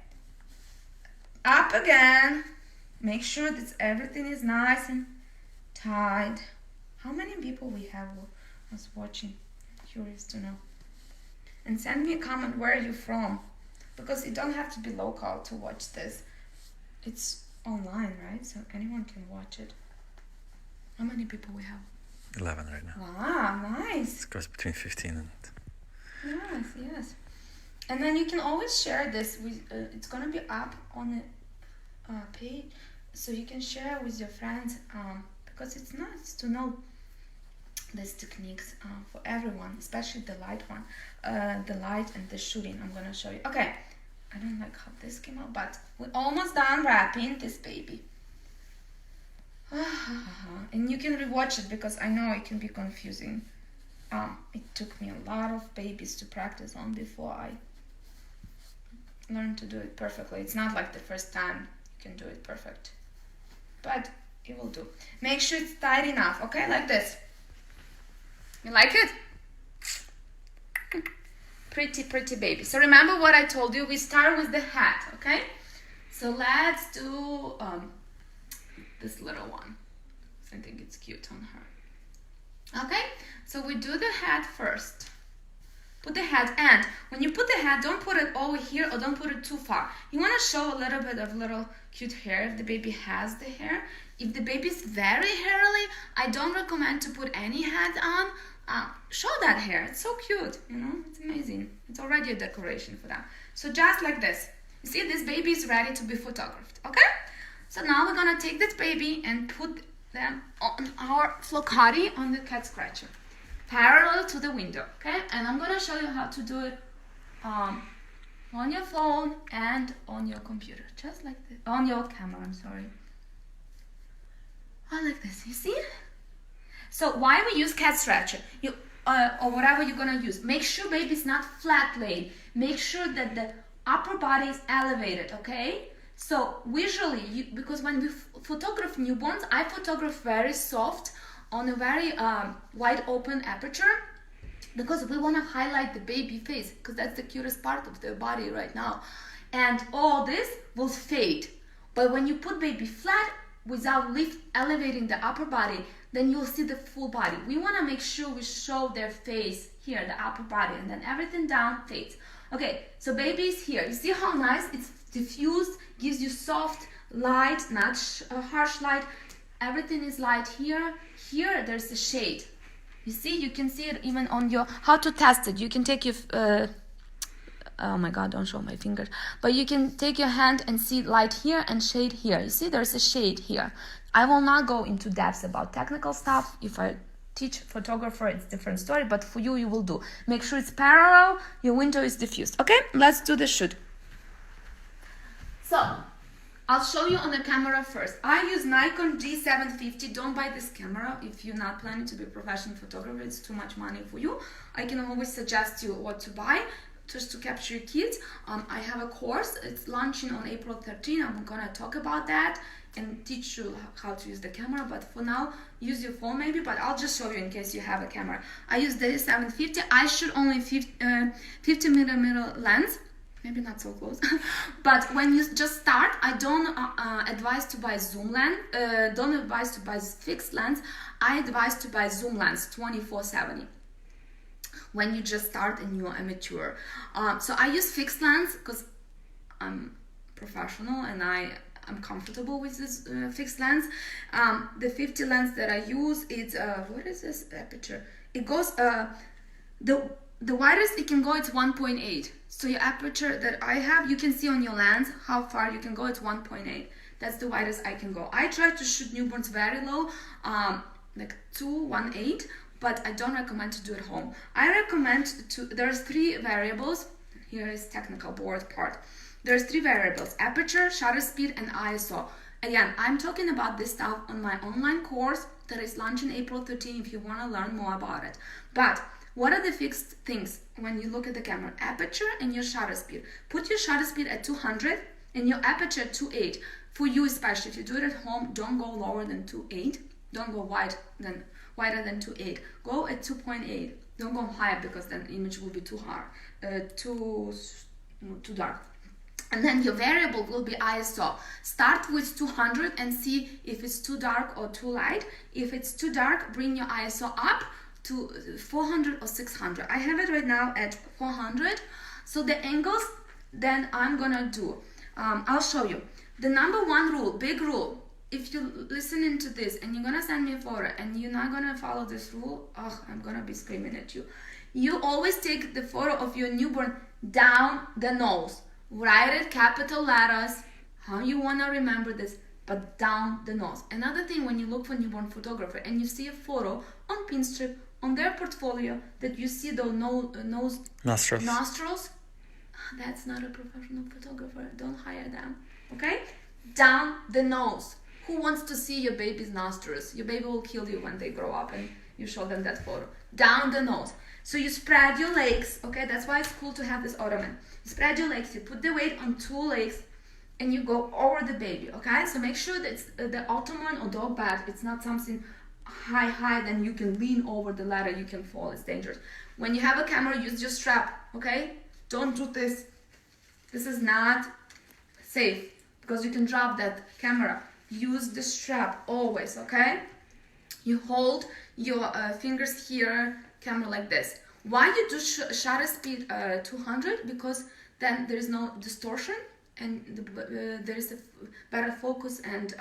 Up again. Make sure that everything is nice and tight. How many people we have was watching? Curious to know. And send me a comment, where are you from? Because you don't have to be local to watch this. It's online, right? So anyone can watch it. How many people we have? 11 right now. Wow, nice. It goes between 15 and... Yes. And then you can always share this with, it's gonna be up on the page, so you can share with your friends, because it's nice to know these techniques for everyone, especially the light one, the light and the shooting. I'm gonna show you. Okay, I don't like how this came out, but we're almost done wrapping this baby. And you can rewatch it because I know it can be confusing. It took me a lot of babies to practice on before I learned to do it perfectly. It's not like the first time you can do it perfect, but it will do. Make sure it's tight enough, okay? Like this. You like it? Pretty baby. So remember what I told you, we start with the hat, okay? So let's do this little one. I think it's cute on her. Okay, so we do the hat first. Put the hat, and when you put the hat, don't put it over here or don't put it too far. You want to show a little bit of little cute hair if the baby has the hair. If the baby is very hairy, I don't recommend to put any hat on. Show that hair. It's so cute, you know, it's amazing. It's already a decoration for them. So just like this. You see, this baby is ready to be photographed, okay? So now we're gonna take this baby and put them on our flocati on the cat scratcher, parallel to the window, okay? And I'm gonna show you how to do it on your phone and on your computer, just like this, on your camera, I'm sorry. Like this, you see? So why we use cat scratcher? You or whatever you're gonna use. Make sure baby's not flat laid. Make sure that the upper body is elevated, okay? So visually, because when we photograph newborns, I photograph very soft on a very wide open aperture, because we want to highlight the baby face, because that's the cutest part of their body right now. And all this will fade. But when you put baby flat without elevating the upper body, then you'll see the full body. We want to make sure we show their face here, the upper body, and then everything down fades. Okay, so baby is here. You see how nice it's diffused, gives you soft light, not harsh light. Everything is light here. Here there's a shade. You see, you can see it even on your, how to test it. You can take your, oh my God, don't show my fingers. But you can take your hand and see light here and shade here. You see, there's a shade here. I will not go into depth about technical stuff. If I teach photographer, it's a different story, but for you, you will do. Make sure it's parallel, your window is diffused. Okay, let's do the shoot. So, I'll show you on the camera first. I use Nikon D750. Don't buy this camera if you're not planning to be a professional photographer. It's too much money for you. I can always suggest you what to buy just to capture your kids. I have a course. It's launching on April 13. I'm gonna talk about that and teach you how to use the camera, but for now use your phone maybe, but I'll just show you in case you have a camera. I use the D750. I shoot only 50mm lens, maybe not so close. But when you just start, I don't advise to buy zoom lens, don't advise to buy fixed lens. I advise to buy zoom lens 24-70 when you just start and you're amateur. So I use fixed lens because I'm professional and I I'm comfortable with this fixed lens. The 50 lens that I use, it's what is this aperture? It goes the widest it can go, it's 1.8. So your aperture that I have, you can see on your lens how far you can go. It's 1.8. That's the widest I can go. I try to shoot newborns very low, like 2.18, but I don't recommend to do it at home. I recommend to, there's 3 variables. Here is technical board part. There's 3 variables: aperture, shutter speed, and ISO. Again, I'm talking about this stuff on my online course that is launching April 13 if you want to learn more about it. But what are the fixed things when you look at the camera? Aperture and your shutter speed. Put your shutter speed at 200 and your aperture at 2.8. For you especially, if you do it at home, don't go lower than 2.8. Don't go wider than 2.8. Go at 2.8. Don't go higher because then the image will be too hard, too dark. And then your variable will be ISO. Start with 200 and see if it's too dark or too light. If it's too dark, bring your ISO up to 400 or 600. I have it right now at 400. So the angles, then I'm gonna do, I'll show you. The number 1 rule, big rule, if you're listening to this and you're gonna send me a photo and you're not gonna follow this rule, I'm gonna be screaming at you. You always take the photo of your newborn down the nose. Write it capital letters, how you wanna remember this, but down the nose. Another thing, when you look for newborn photographer and you see a photo on Pinstrip, on their portfolio, that you see those nostrils, that's not a professional photographer. Don't hire them, okay? Down the nose. Who wants to see your baby's nostrils? Your baby will kill you when they grow up and you show them that photo. Down the nose. So you spread your legs, okay? That's why it's cool to have this ottoman. You spread your legs, you put the weight on 2 legs, and you go over the baby, okay? So make sure that it's, the ottoman or dog bed, it's not something high, then you can lean over the ladder, you can fall, it's dangerous. When you have a camera, use your strap, okay? Don't do this. This is not safe because you can drop that camera. Use the strap always, okay? You hold your fingers here, camera like this. Why you do shutter speed 200? Because then there is no distortion and there is a better focus and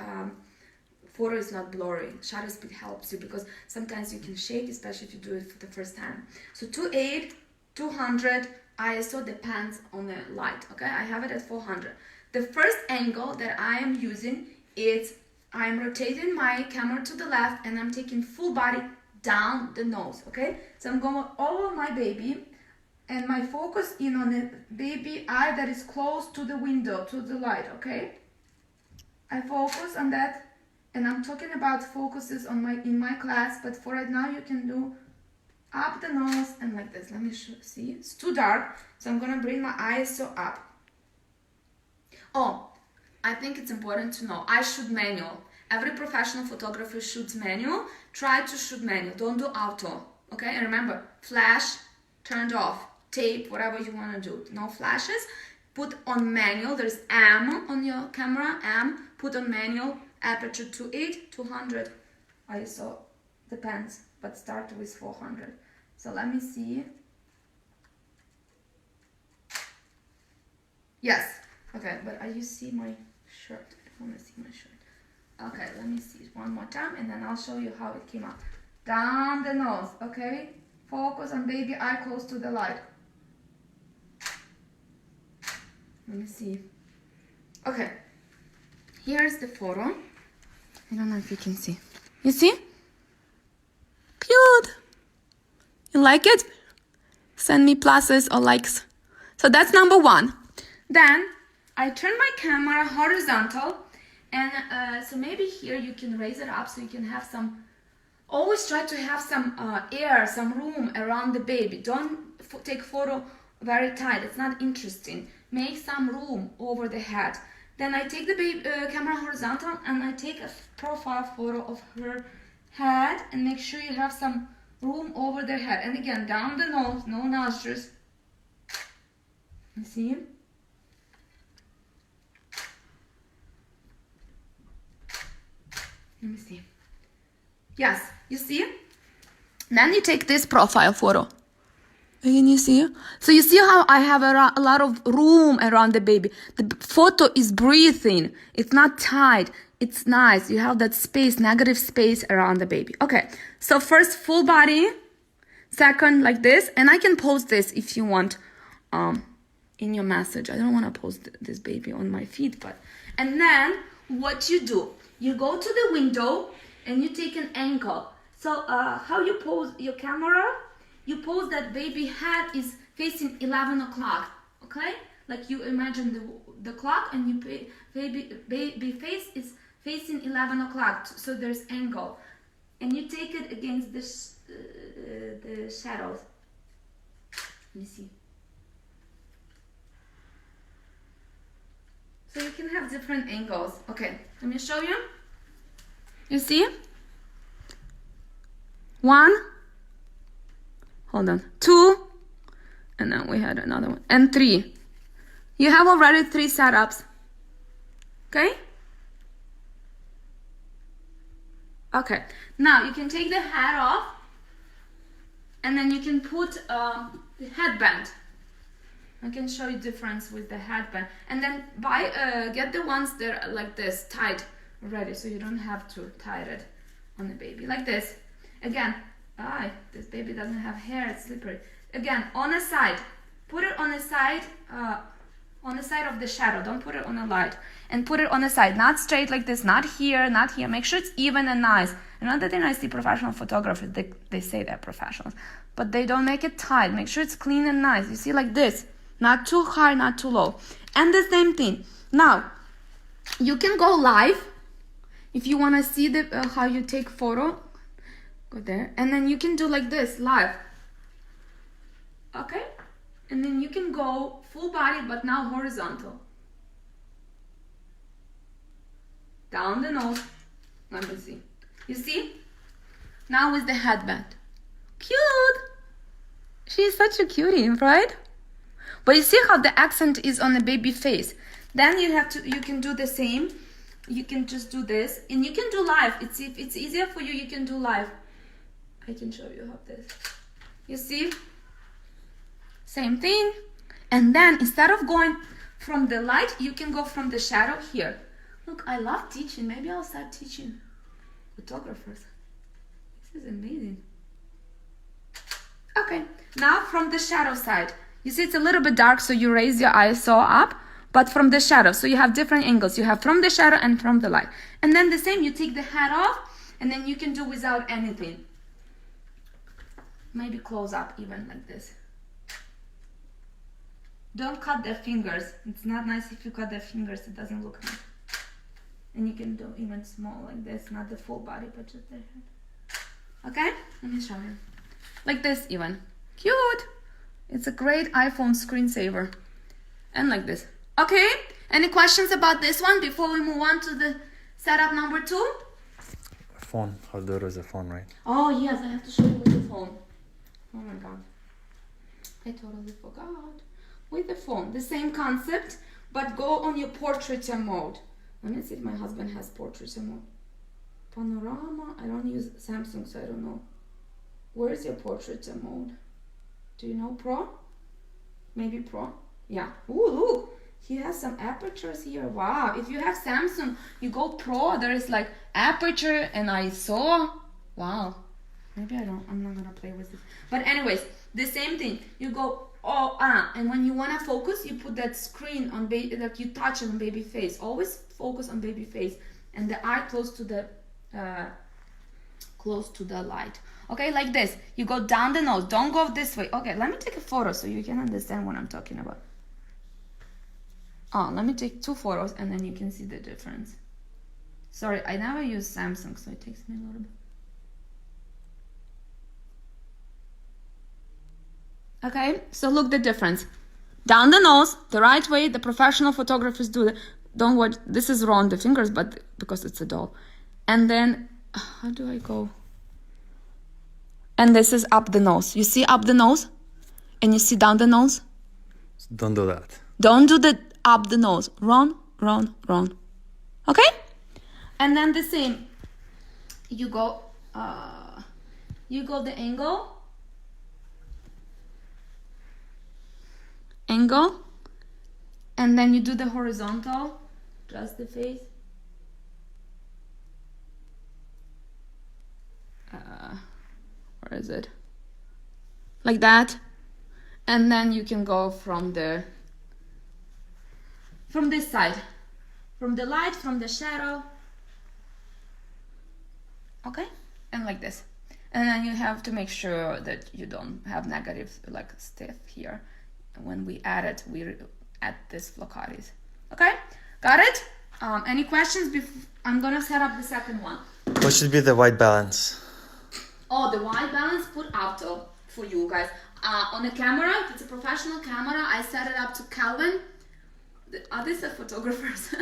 photo is not blurry. Shutter speed helps you because sometimes you can shake, especially if you do it for the first time. So 2.8, 200, ISO depends on the light, okay? I have it at 400. The first angle that I am using is I'm rotating my camera to the left and I'm taking full body down the nose, okay? So I'm going over my baby and my focus in on the baby eye that is close to the window, to the light, okay? I focus on that, and I'm talking about focuses on in my class, but for right now you can do up the nose and like this. Let me see. It's too dark, so I'm gonna bring my ISO up. Oh, I think it's important to know, I shoot manual. Every professional photographer shoots manual. Try to shoot manual, don't do auto, okay? And remember, flash turned off, tape, whatever you wanna do, no flashes. Put on manual, there's M on your camera, M, put on manual, aperture 2.8, 200, ISO, depends, but start with 400. So let me see. Yes, okay, but you see my shirt? I want to see my shirt. Okay, let me see it one more time and then I'll show you how it came out. Down the nose, okay? Focus on baby eye close to the light. Let me see. Okay, here's the photo. I don't know if you can see. You see? Cute. You like it? Send me pluses or likes. So that's number 1. Then I turn my camera horizontal, and so maybe here you can raise it up so you can have some, always try to have some air, some room around the baby. Don't take photo very tight, it's not interesting. Make some room over the head. Then I take the camera horizontal and I take a profile photo of her head and make sure you have some room over their head. And again, down the nose, no nostrils. You see? Let me see. Yes, you see? Then you take this profile photo. Can you see? So you see how I have a lot of room around the baby. The photo is breathing. It's not tight. It's nice. You have that space, negative space around the baby. Okay. So first full body. Second like this. And I can post this if you want in your message. I don't want to post this baby on my feed, but. And then what you do. You go to the window and you take an angle. So how you pose your camera? You pose that baby head is facing 11 o'clock, okay? Like you imagine the clock and you baby face is facing 11 o'clock, so there's angle. And you take it against the shadows. Let me see. So you can have different angles. Okay, let me show you. You see? 1, hold on, 2, and then we had another one, and 3. You have already 3 setups, okay? Okay, now you can take the hat off, and then you can put the headband. I can show you difference with the headband, and then get the ones that are like this, tied already, so you don't have to tie it on the baby, like this. Again, this baby doesn't have hair, it's slippery. Again, on the side, put it on the side of the shadow, don't put it on the light. And put it on the side, not straight like this, not here, not here. Make sure it's even and nice. Another thing I see professional photographers, they say they're professionals, but they don't make it tight. Make sure it's clean and nice. You see, like this, not too high, not too low. And the same thing. Now, you can go live if you want to see how you take photo. Go there, and then you can do like this live, okay? And then you can go full body, but now horizontal. Down the nose. Let me see. You see? Now with the headband. Cute. She's such a cutie, right? But you see how the accent is on the baby face. Then you can do the same. You can just do this, and you can do live. If it's easier for you, you can do live. I can show you how this. You see? Same thing. And then instead of going from the light, you can go from the shadow here. Look, I love teaching. Maybe I'll start teaching photographers. This is amazing. Okay, now from the shadow side. You see it's a little bit dark, so you raise your ISO up, but from the shadow. So you have different angles. You have from the shadow and from the light. And then the same, you take the hat off, and then you can do without anything. Maybe close up even like this. Don't cut their fingers. It's not nice if you cut their fingers. It doesn't look nice. And you can do even small like this, not the full body, but just their head. Okay? Let me show you. Like this even. Cute! It's a great iPhone screensaver. And like this. Okay? Any questions about this one before we move on to the setup number 2? Phone. How to do it with the phone, right? Oh yes, I have to show you with the phone. Oh my god. I totally forgot. With the phone. The same concept, but go on your portraiture mode. Let me see if my husband has portraiture mode. Panorama. I don't use Samsung, so I don't know. Where is your portraiture mode? Do you know Pro? Maybe Pro? Yeah. Ooh, look. He has some apertures here. Wow. If you have Samsung, you go Pro. There is like aperture and ISO. Wow. Maybe I'm not gonna play with this. But anyways, the same thing. You go and when you wanna focus, you put that screen on baby, like you touch it on baby face. Always focus on baby face and the eye close to the light. Okay, like this. You go down the nose. Don't go this way. Okay, let me take a photo so you can understand what I'm talking about. Let me take 2 photos and then you can see the difference. Sorry, I never use Samsung, so it takes me a little bit. Okay, so look the difference. Down the nose, the right way, the professional photographers do it. Don't watch, this is wrong, the fingers, but because it's a doll. And then, how do I go? And this is up the nose. You see up the nose? And you see down the nose? Don't do that. Don't do the up the nose. Run. Okay? And then the same. You go the angle. angle, and then you do the horizontal, just the face. Where is it? Like that. And then you can go from this side, from the light, from the shadow. Okay, and like this. And then you have to make sure that you don't have negative like stuff here. And when we add it, we add this floccatis. Okay, got it? Any questions? I'm gonna set up the second one. What should be the white balance? Oh, the white balance, put auto for you guys. On a camera, if it's a professional camera, I set it up to Kelvin. These are photographers.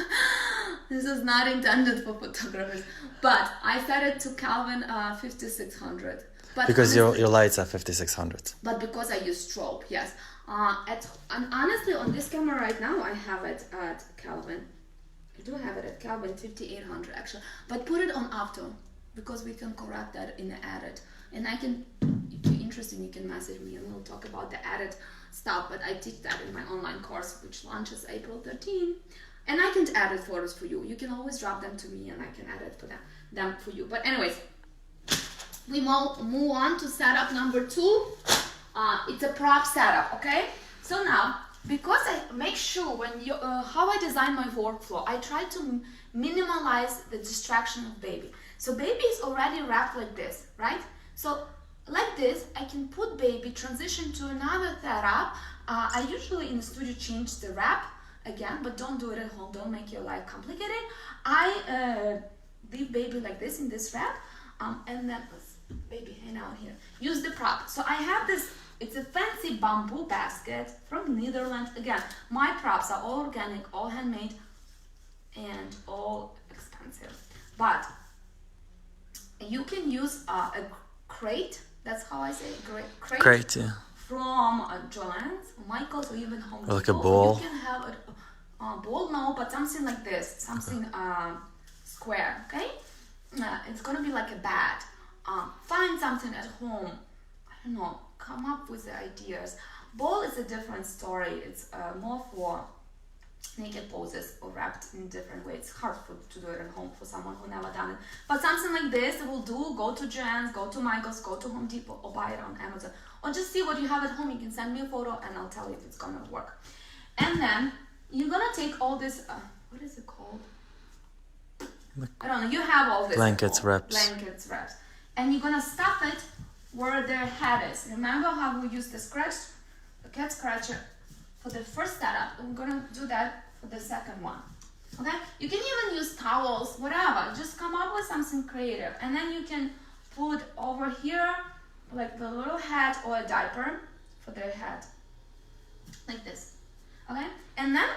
This is not intended for photographers. But I set it to Kelvin 5600. But because honestly, your lights are 5600. But because I use strobe, yes. And honestly, on this camera right now, I have it at Kelvin. I do have it at Kelvin 5800 actually. But put it on auto, because we can correct that in the edit. And I can, if you're interested, you can message me and we'll talk about the edit stuff. But I teach that in my online course, which launches April 13. And I can edit photos for you. You can always drop them to me and I can edit for them for you. But anyways, we move on to setup number 2. It's a prop setup, okay? So now, because I make sure when you, how I design my workflow, I try to minimize the distraction of baby. So baby is already wrapped like this, right? So like this, I can put baby, transition to another setup. I usually in the studio change the wrap again, but don't do it at home. Don't make your life complicated. I leave baby like this in this wrap, and then baby hang out here. Use the prop. So I have this. It's a fancy bamboo basket from Netherlands. Again, my props are all organic, all handmade, and all expensive. But you can use a crate. That's how I say it, crate, yeah. From Joann's, Michael's, or even Home Depot. Like a bowl. You can have a bowl, no, but something like this, something square. Okay, it's gonna be like a bat. Find something at home. I don't know. Come up with the ideas. Bowl is a different story. It's more for naked poses or wrapped in different ways. It's hard to do it at home for someone who never done it. But something like this will do. Go to Joann's, go to Michael's, go to Home Depot, or buy it on Amazon. Or just see what you have at home. You can send me a photo and I'll tell you if it's gonna work. And then you're gonna take all this, what is it called? I don't know, you have all this. Blankets, wraps. Blankets, wraps. And you're gonna stuff it where their head is. Remember how we used the cat scratcher for the first setup? I'm gonna do that for the second one. Okay? You can even use towels, whatever. Just come up with something creative. And then you can put over here like the little hat or a diaper for their head. Like this. Okay? And then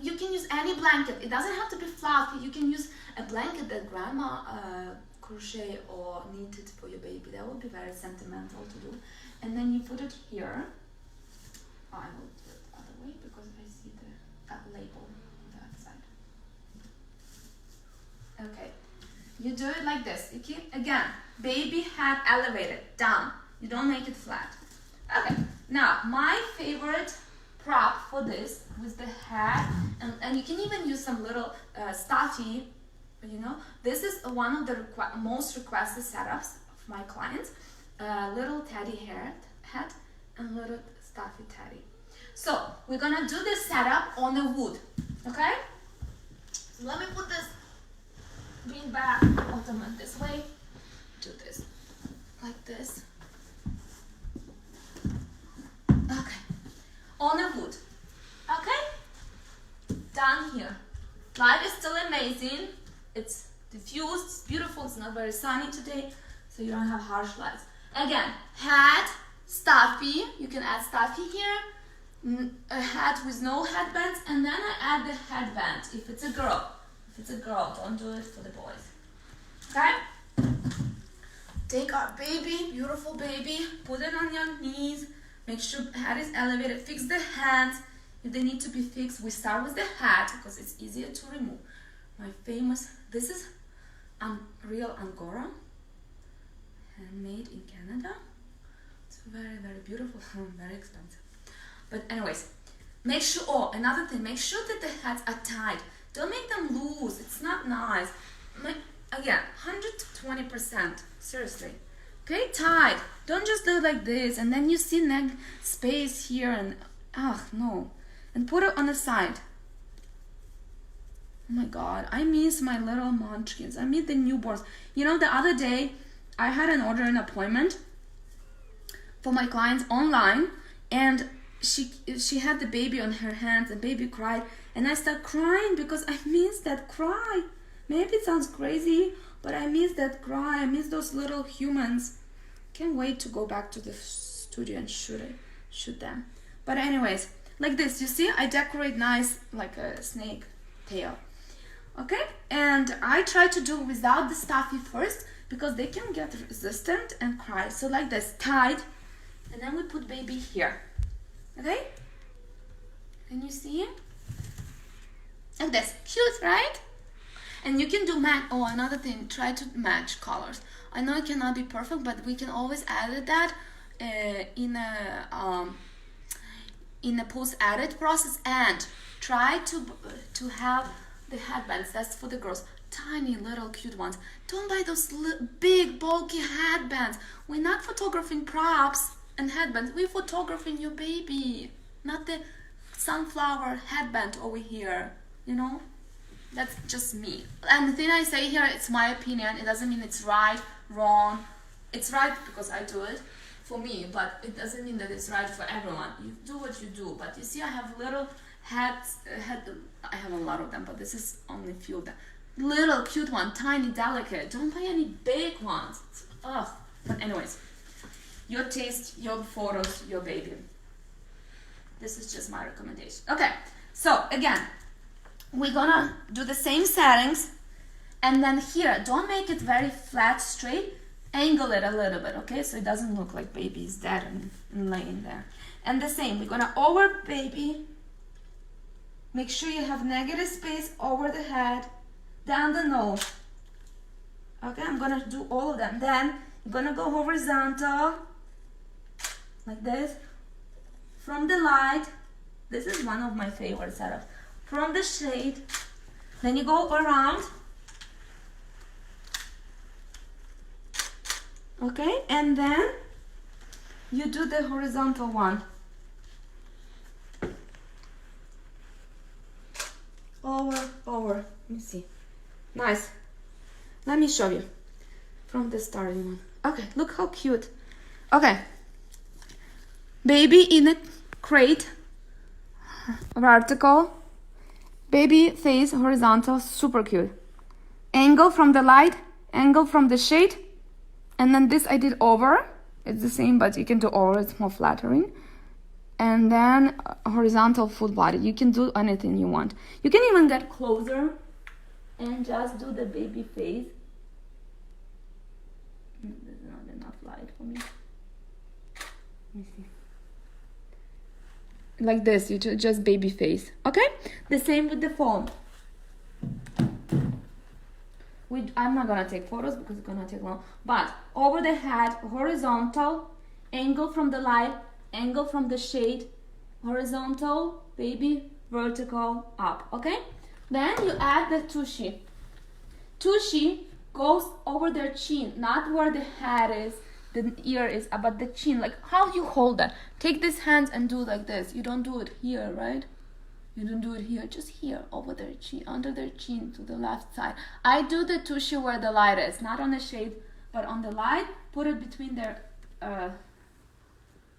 you can use any blanket. It doesn't have to be fluffy. You can use a blanket that grandma crochet or knitted for your baby. That would be very sentimental to do. And then you put it here. I will do it the other way because I see that label on that side. Okay. You do it like this. You keep, again, baby head elevated, down. You don't make it flat. Okay. Now, my favorite prop for this with the hat, and you can even use some little stuffy, you know. This is one of the most requested setups of my clients. Little teddy hat and little stuffy teddy. So we're gonna do this setup on the wood, okay? So let me put this beanbag ottoman this way. Do this like this. Okay. On a wood. Okay? Down here. Light is still amazing. It's diffused, it's beautiful, it's not very sunny today, so you don't have harsh lights. Again, hat, stuffy, you can add stuffy here, a hat with no headbands, and then I add the headband if it's a girl. If it's a girl, don't do it for the boys. Okay? Take our baby, beautiful baby, put it on your knees, make sure the head is elevated, fix the hands. If they need to be fixed, we start with the hat because it's easier to remove. My famous, this is real Angora, handmade in Canada. It's very, very beautiful, very expensive. But anyways, Make sure, oh, another thing, make sure that the heads are tight. Don't make them loose. It's not nice. Again, 120%. Seriously. Okay, tight. Don't just do it like this and then you see neck space here and, no. And put it on the side. Oh my God, I miss my little munchkins. I miss the newborns. You know, the other day, I had an appointment for my clients online, and she had the baby on her hands, the baby cried, and I started crying because I miss that cry. Maybe it sounds crazy, but I miss that cry. I miss those little humans. Can't wait to go back to the studio and shoot them. But anyways, like this, you see, I decorate nice like a snake tail. Okay, and I try to do without the stuffy first because they can get resistant and cry. So like this, tied, and then we put baby here. Okay, can you see? Like this, cute, right? And you can do another thing, try to match colors. I know it cannot be perfect, but we can always edit that in a post-edit process, and try to have the headbands. That's for the girls, tiny little cute ones. Don't buy those big bulky headbands. We're not photographing props and headbands. We're photographing your baby, not the sunflower headband over here, you know. That's just me. And the thing I say here, it's my opinion. It doesn't mean it's right, wrong. It's right because I do it for me, but it doesn't mean that it's right for everyone. You do what you do. But you see, I have little hats. I have a lot of them, but this is only a few of them. Little cute one, tiny, delicate. Don't buy any big ones. Ugh. But anyways, your taste, your photos, your baby. This is just my recommendation. Okay. So again, we're gonna do the same settings, and then here, don't make it very flat, straight, angle it a little bit, okay, so it doesn't look like baby is dead and laying there. And the same, we're gonna over baby, make sure you have negative space over the head, down the nose. Okay, I'm gonna do all of them. Then you're gonna go horizontal, like this, from the light. This is one of my favorite setups. From the shade, then you go around, okay, and then you do the horizontal one, over, let me see, nice. Let me show you from the starting one. Okay, look how cute. Okay, baby in a crate, vertical. Baby face horizontal, super cute. Angle from the light, angle from the shade, and then this I did over. It's the same, but you can do over, it's more flattering. And then horizontal full body. You can do anything you want. You can even get closer and just do the baby face. There's not enough light for me. Let me see. Like this, you just baby face. Okay, the same with the phone. I'm not gonna take photos because it's gonna take long, but over the head, horizontal, angle from the light, angle from the shade, horizontal, baby, vertical, up. Okay, then you add the tushy. Tushy goes over their chin, not where the head is, the ear is, but the chin, like how you hold that. Take these hands and do like this. You don't do it here, right? You don't do it here, just here, over their chin, under their chin, to the left side. I do the tushy where the light is, not on the shade, but on the light. Put it between their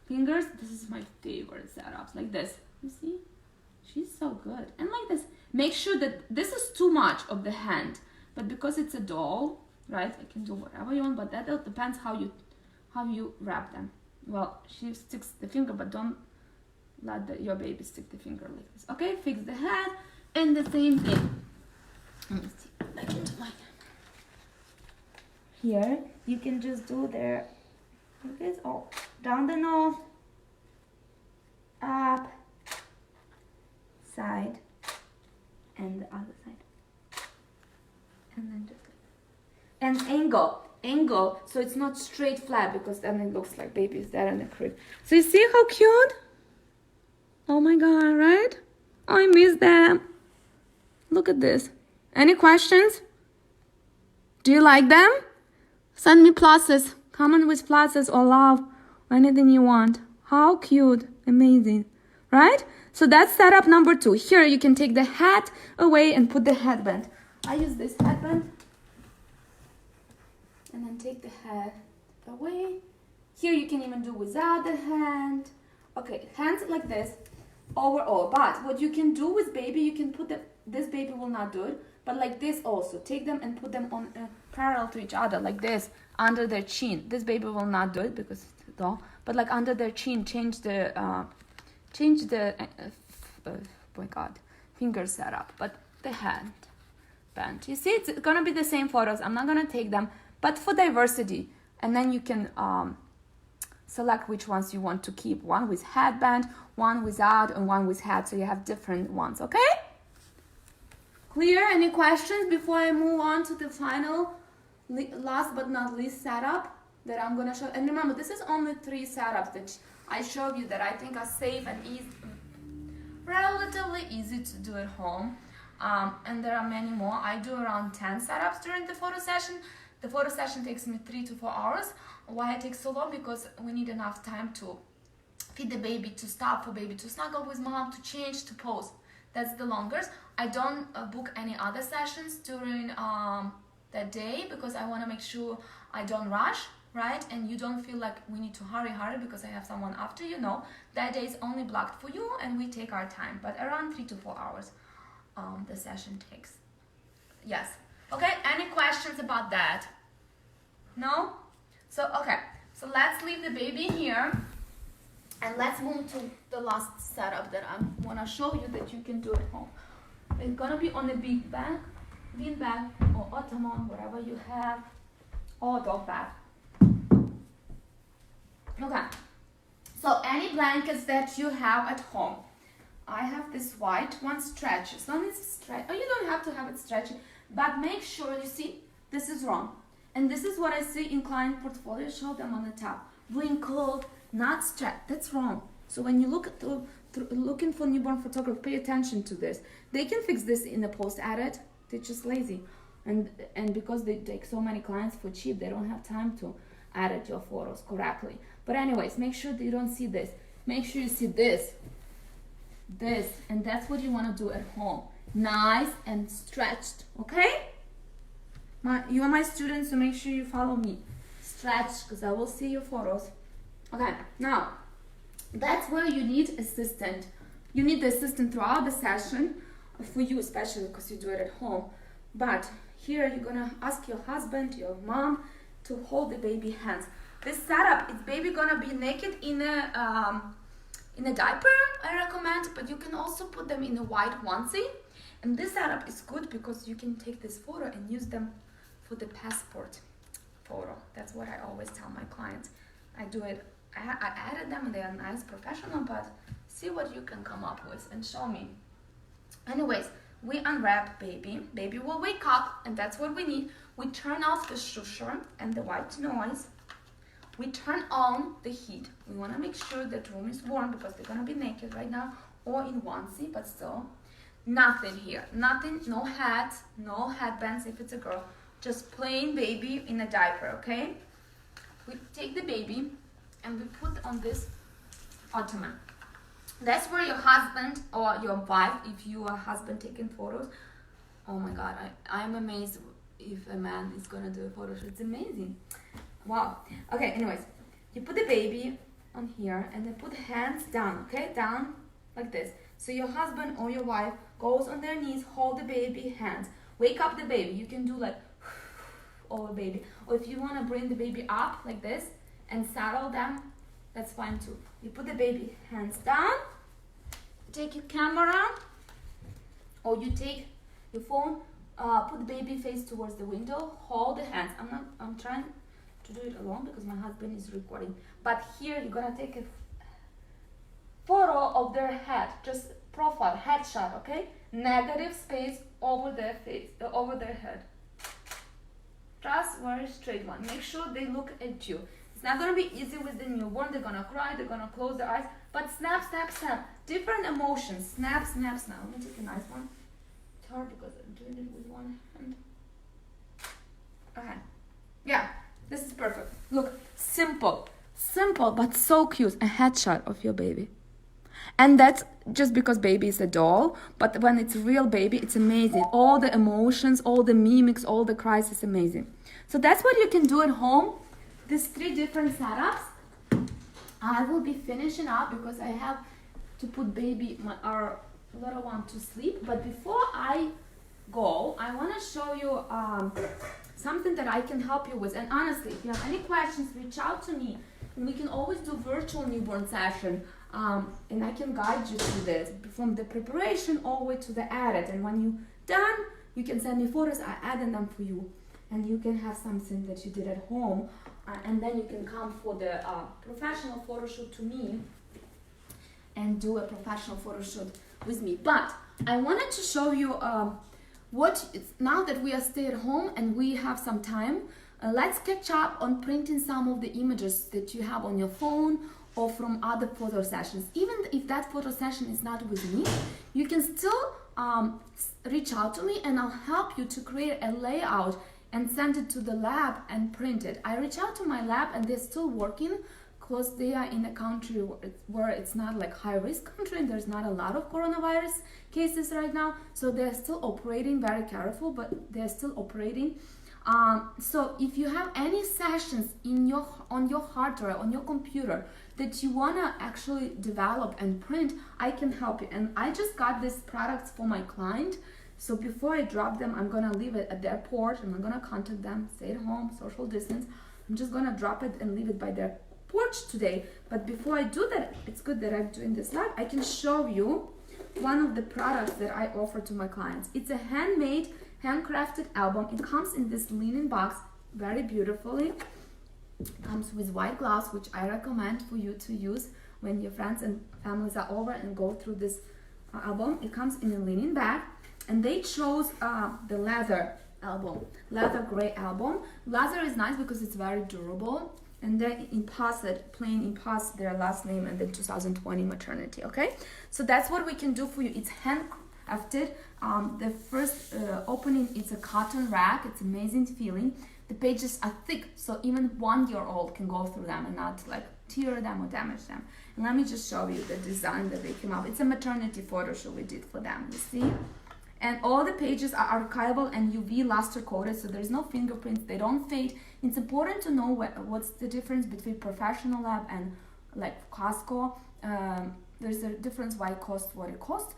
fingers. This is my favorite setups, like this. You see? She's so good. And like this. Make sure that this is too much of the hand, but because it's a doll, right? I can do whatever you want, but that depends how you wrap them. Well, she sticks the finger, but don't let your baby stick the finger like this. Okay, fix the head, and the same thing. Let me see. I can do mine. Here, you can just do there. Like this. Oh, down the nose, up, side, and the other side, and then just like that. And angle, so it's not straight flat, because then it looks like baby is there in the crib. So you see how cute? Oh my God, right? I miss them. Look at this. Any questions? Do you like them? Send me pluses. Comment with pluses or love. Anything you want. How cute. Amazing. Right? So that's setup number 2. Here you can take the hat away and put the headband. I use this headband. And then take the hat away. Here you can even do without the hand. Okay, hands like this. Overall. But what you can do with baby, you can put them, this baby will not do it, but like this also. Take them and put them on parallel to each other, like this, under their chin. This baby will not do it because it's a doll, but like under their chin, change the oh my God, finger setup, but the hand band. You see, it's gonna be the same photos. I'm not gonna take them, but for diversity, and then you can select which ones you want to keep. One with headband, one without, and one with hat, so you have different ones, okay? Clear? Any questions before I move on to the final, last but not least setup that I'm gonna show? And remember, this is only 3 setups that I showed you that I think are safe and easy, relatively easy to do at home. And there are many more. I do around 10 setups during the photo session. The photo session takes me 3 to 4 hours. Why it takes so long? Because we need enough time to feed the baby, to stop for baby to snuggle with mom, to change, to pose. That's the longest. I don't book any other sessions during that day because I want to make sure I don't rush, right? And you don't feel like we need to hurry because I have someone after you. No, that day is only blocked for you and we take our time. But around 3 to 4 hours the session takes. Yes. Okay, any questions about that? No? So, okay. So let's leave the baby here. And let's move to the last setup that I want to show you that you can do at home. It's going to be on a big bag, bean bag, or ottoman, whatever you have, or dog bag. Okay. So any blankets that you have at home. I have this white one stretch. As long as it's stretch, oh, you don't have to have it stretchy, but make sure you see this is wrong. And this is what I see in client portfolio. Show them on the top. Wrinkled, not stretched. That's wrong. So when you look at looking for newborn photography, pay attention to this. They can fix this in the post edit. They're just lazy, and because they take so many clients for cheap, they don't have time to edit your photos correctly. But anyways, make sure that you don't see this. Make sure you see this, and that's what you want to do at home. Nice and stretched. Okay. You are my students, so make sure you follow me. Stretch, because I will see your photos. Okay, now, that's where you need assistant. You need the assistant throughout the session, for you especially because you do it at home. But here you're gonna ask your husband, your mom, to hold the baby hands. This setup, is baby gonna be naked in a diaper, I recommend, but you can also put them in a white onesie. And this setup is good because you can take this photo and use them for the passport photo. That's what I always tell my clients. I do it, I added them and they are nice, professional, but see what you can come up with and show me. Anyways, we unwrap baby. Baby will wake up, and that's what we need. We turn off the shusher and the white noise. We turn on the heat. We want to make sure that room is warm because they're going to be naked right now or in onesie, but still. Nothing here. Nothing, no hats, no headbands if it's a girl. Just plain baby in a diaper, okay? We take the baby and we put on this ottoman. That's where your husband or your wife, if you are husband taking photos, oh my God, I'm amazed if a man is gonna do a photo shoot. It's amazing. Wow. Okay, anyways, you put the baby on here and then put hands down, okay? Down like this. So your husband or your wife goes on their knees, hold the baby hands. Wake up the baby. You can do like over baby. Or if you want to bring the baby up like this and saddle them, that's fine too. You put the baby hands down, take your camera, or you take your phone, put the baby face towards the window, hold the hands. I'm trying to do it alone because my husband is recording. But here you're gonna take a photo of their head, just profile, headshot, okay? Negative space over their face, over their head. Just very straight one. Make sure they look at you. It's not gonna be easy with the newborn. They're gonna cry, they're gonna close their eyes, but snap, snap, snap. different emotions. Snap, snap, snap. Let me take a nice one. It's hard because I'm doing it with one hand. Okay. Yeah, this is perfect. Look, simple, but so cute. A headshot of your baby. And that's just because baby is a doll, but when it's real baby, it's amazing. All the emotions, all the mimics, all the cries is amazing. So that's what you can do at home. These 3 different setups. I will be finishing up because I have to put our little one to sleep. But before I go, I want to show you something that I can help you with. And honestly, if you have any questions, reach out to me. And we can always do virtual newborn session. And I can guide you through this from the preparation all the way to the edit. And when you're done, you can send me photos. I add them for you. And you can have something that you did at home. And then you can come for the professional photo shoot to me and do a professional photo shoot with me. But I wanted to show you now that we are stay at home and we have some time, let's catch up on printing some of the images that you have on your phone or from other photo sessions. Even if that photo session is not with me, you can still reach out to me and I'll help you to create a layout and send it to the lab and print it. I reach out to my lab and they're still working because they are in a country where it's not like high risk country and there's not a lot of coronavirus cases right now. So they're still operating, very careful, but they're still operating. So if you have any sessions on your hard drive, on your computer that you wanna actually develop and print, I can help you. And I just got these products for my client. So before I drop them, I'm gonna leave it at their porch and I'm gonna contact them, stay at home, social distance. I'm just gonna drop it and leave it by their porch today. But before I do that, it's good that I'm doing this live. I can show you one of the products that I offer to my clients. It's a handcrafted album. It comes in this linen box very beautifully. It comes with white gloves, which I recommend for you to use when your friends and families are over and go through this album. It comes in a linen bag. And they chose the leather album, leather gray album. Leather is nice because it's very durable. And they plain embossed their last name and then 2020 maternity, okay? So that's what we can do for you. It's handcrafted. The first opening, it's a cotton rack. It's amazing feeling. The pages are thick, so even 1-year-old can go through them and not like tear them or damage them. And let me just show you the design that they came up. It's a maternity photo shoot we did for them, you see? And all the pages are archival and UV luster coated, so there's no fingerprints, they don't fade. It's important to know what's the difference between professional lab and like Costco. There's a difference why it costs what it costs.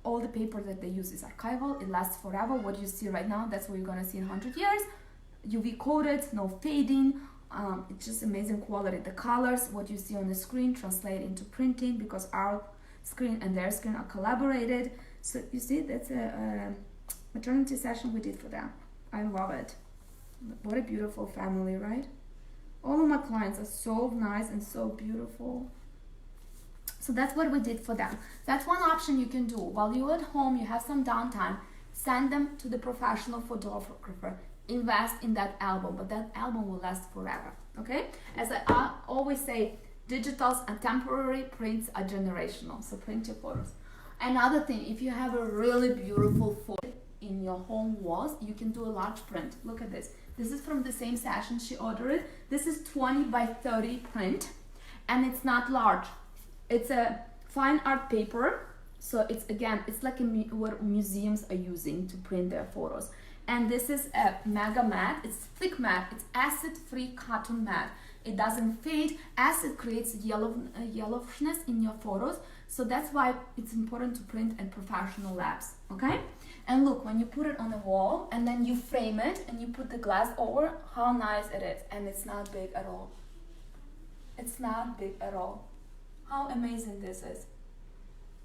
All the paper that they use is archival, it lasts forever. What you see right now, that's what you're gonna see in 100 years. UV coated, no fading, it's just amazing quality. The colors, what you see on the screen, translate into printing because our screen and their screen are collaborated. So you see, that's a maternity session we did for them. I love it. What a beautiful family, right? All of my clients are so nice and so beautiful. So that's what we did for them. That's one option you can do. While you're at home, you have some downtime, send them to the professional photographer. Invest in that album, but that album will last forever, okay? As I always say, digitals are temporary, prints are generational. So print your photos. Another thing, if you have a really beautiful photo in your home walls, you can do a large print. Look at this. This is from the same session she ordered it. This is 20 by 30 print, and it's not large. It's a fine art paper. So it's like what museums are using to print their photos. And this is a mega matte. It's thick matte. It's acid-free cotton matte. It doesn't fade. Acid creates yellowishness in your photos. So that's why it's important to print at professional labs, okay? And look, when you put it on the wall and then you frame it and you put the glass over, how nice it is. And it's not big at all. It's not big at all. How amazing this is.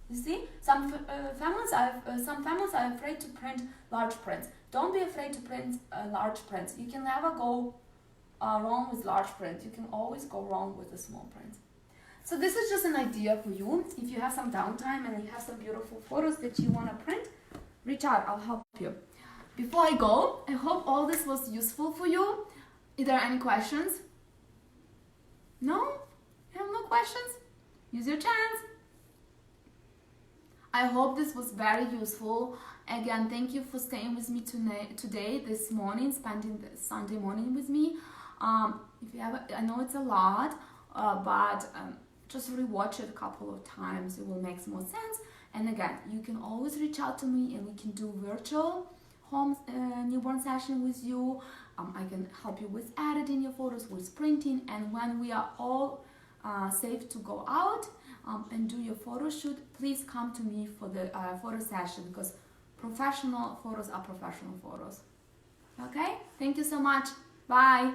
You see, some families are afraid to print large prints. Don't be afraid to print large prints. You can never go wrong with large prints. You can always go wrong with a small print. So this is just an idea for you. If you have some downtime and you have some beautiful photos that you want to print, reach out, I'll help you. Before I go, I hope all this was useful for you. Are there any questions? No? You have no questions? Use your chance. I hope this was very useful. Again, thank you for staying with me today, this morning, spending the Sunday morning with me. If you have, I know it's a lot, but just rewatch it a couple of times. It will make more sense. And again, you can always reach out to me, and we can do virtual home newborn session with you. I can help you with editing your photos, with printing, and when we are all safe to go out and do your photo shoot, please come to me for the photo session, because professional photos are professional photos. Okay? Thank you so much. Bye.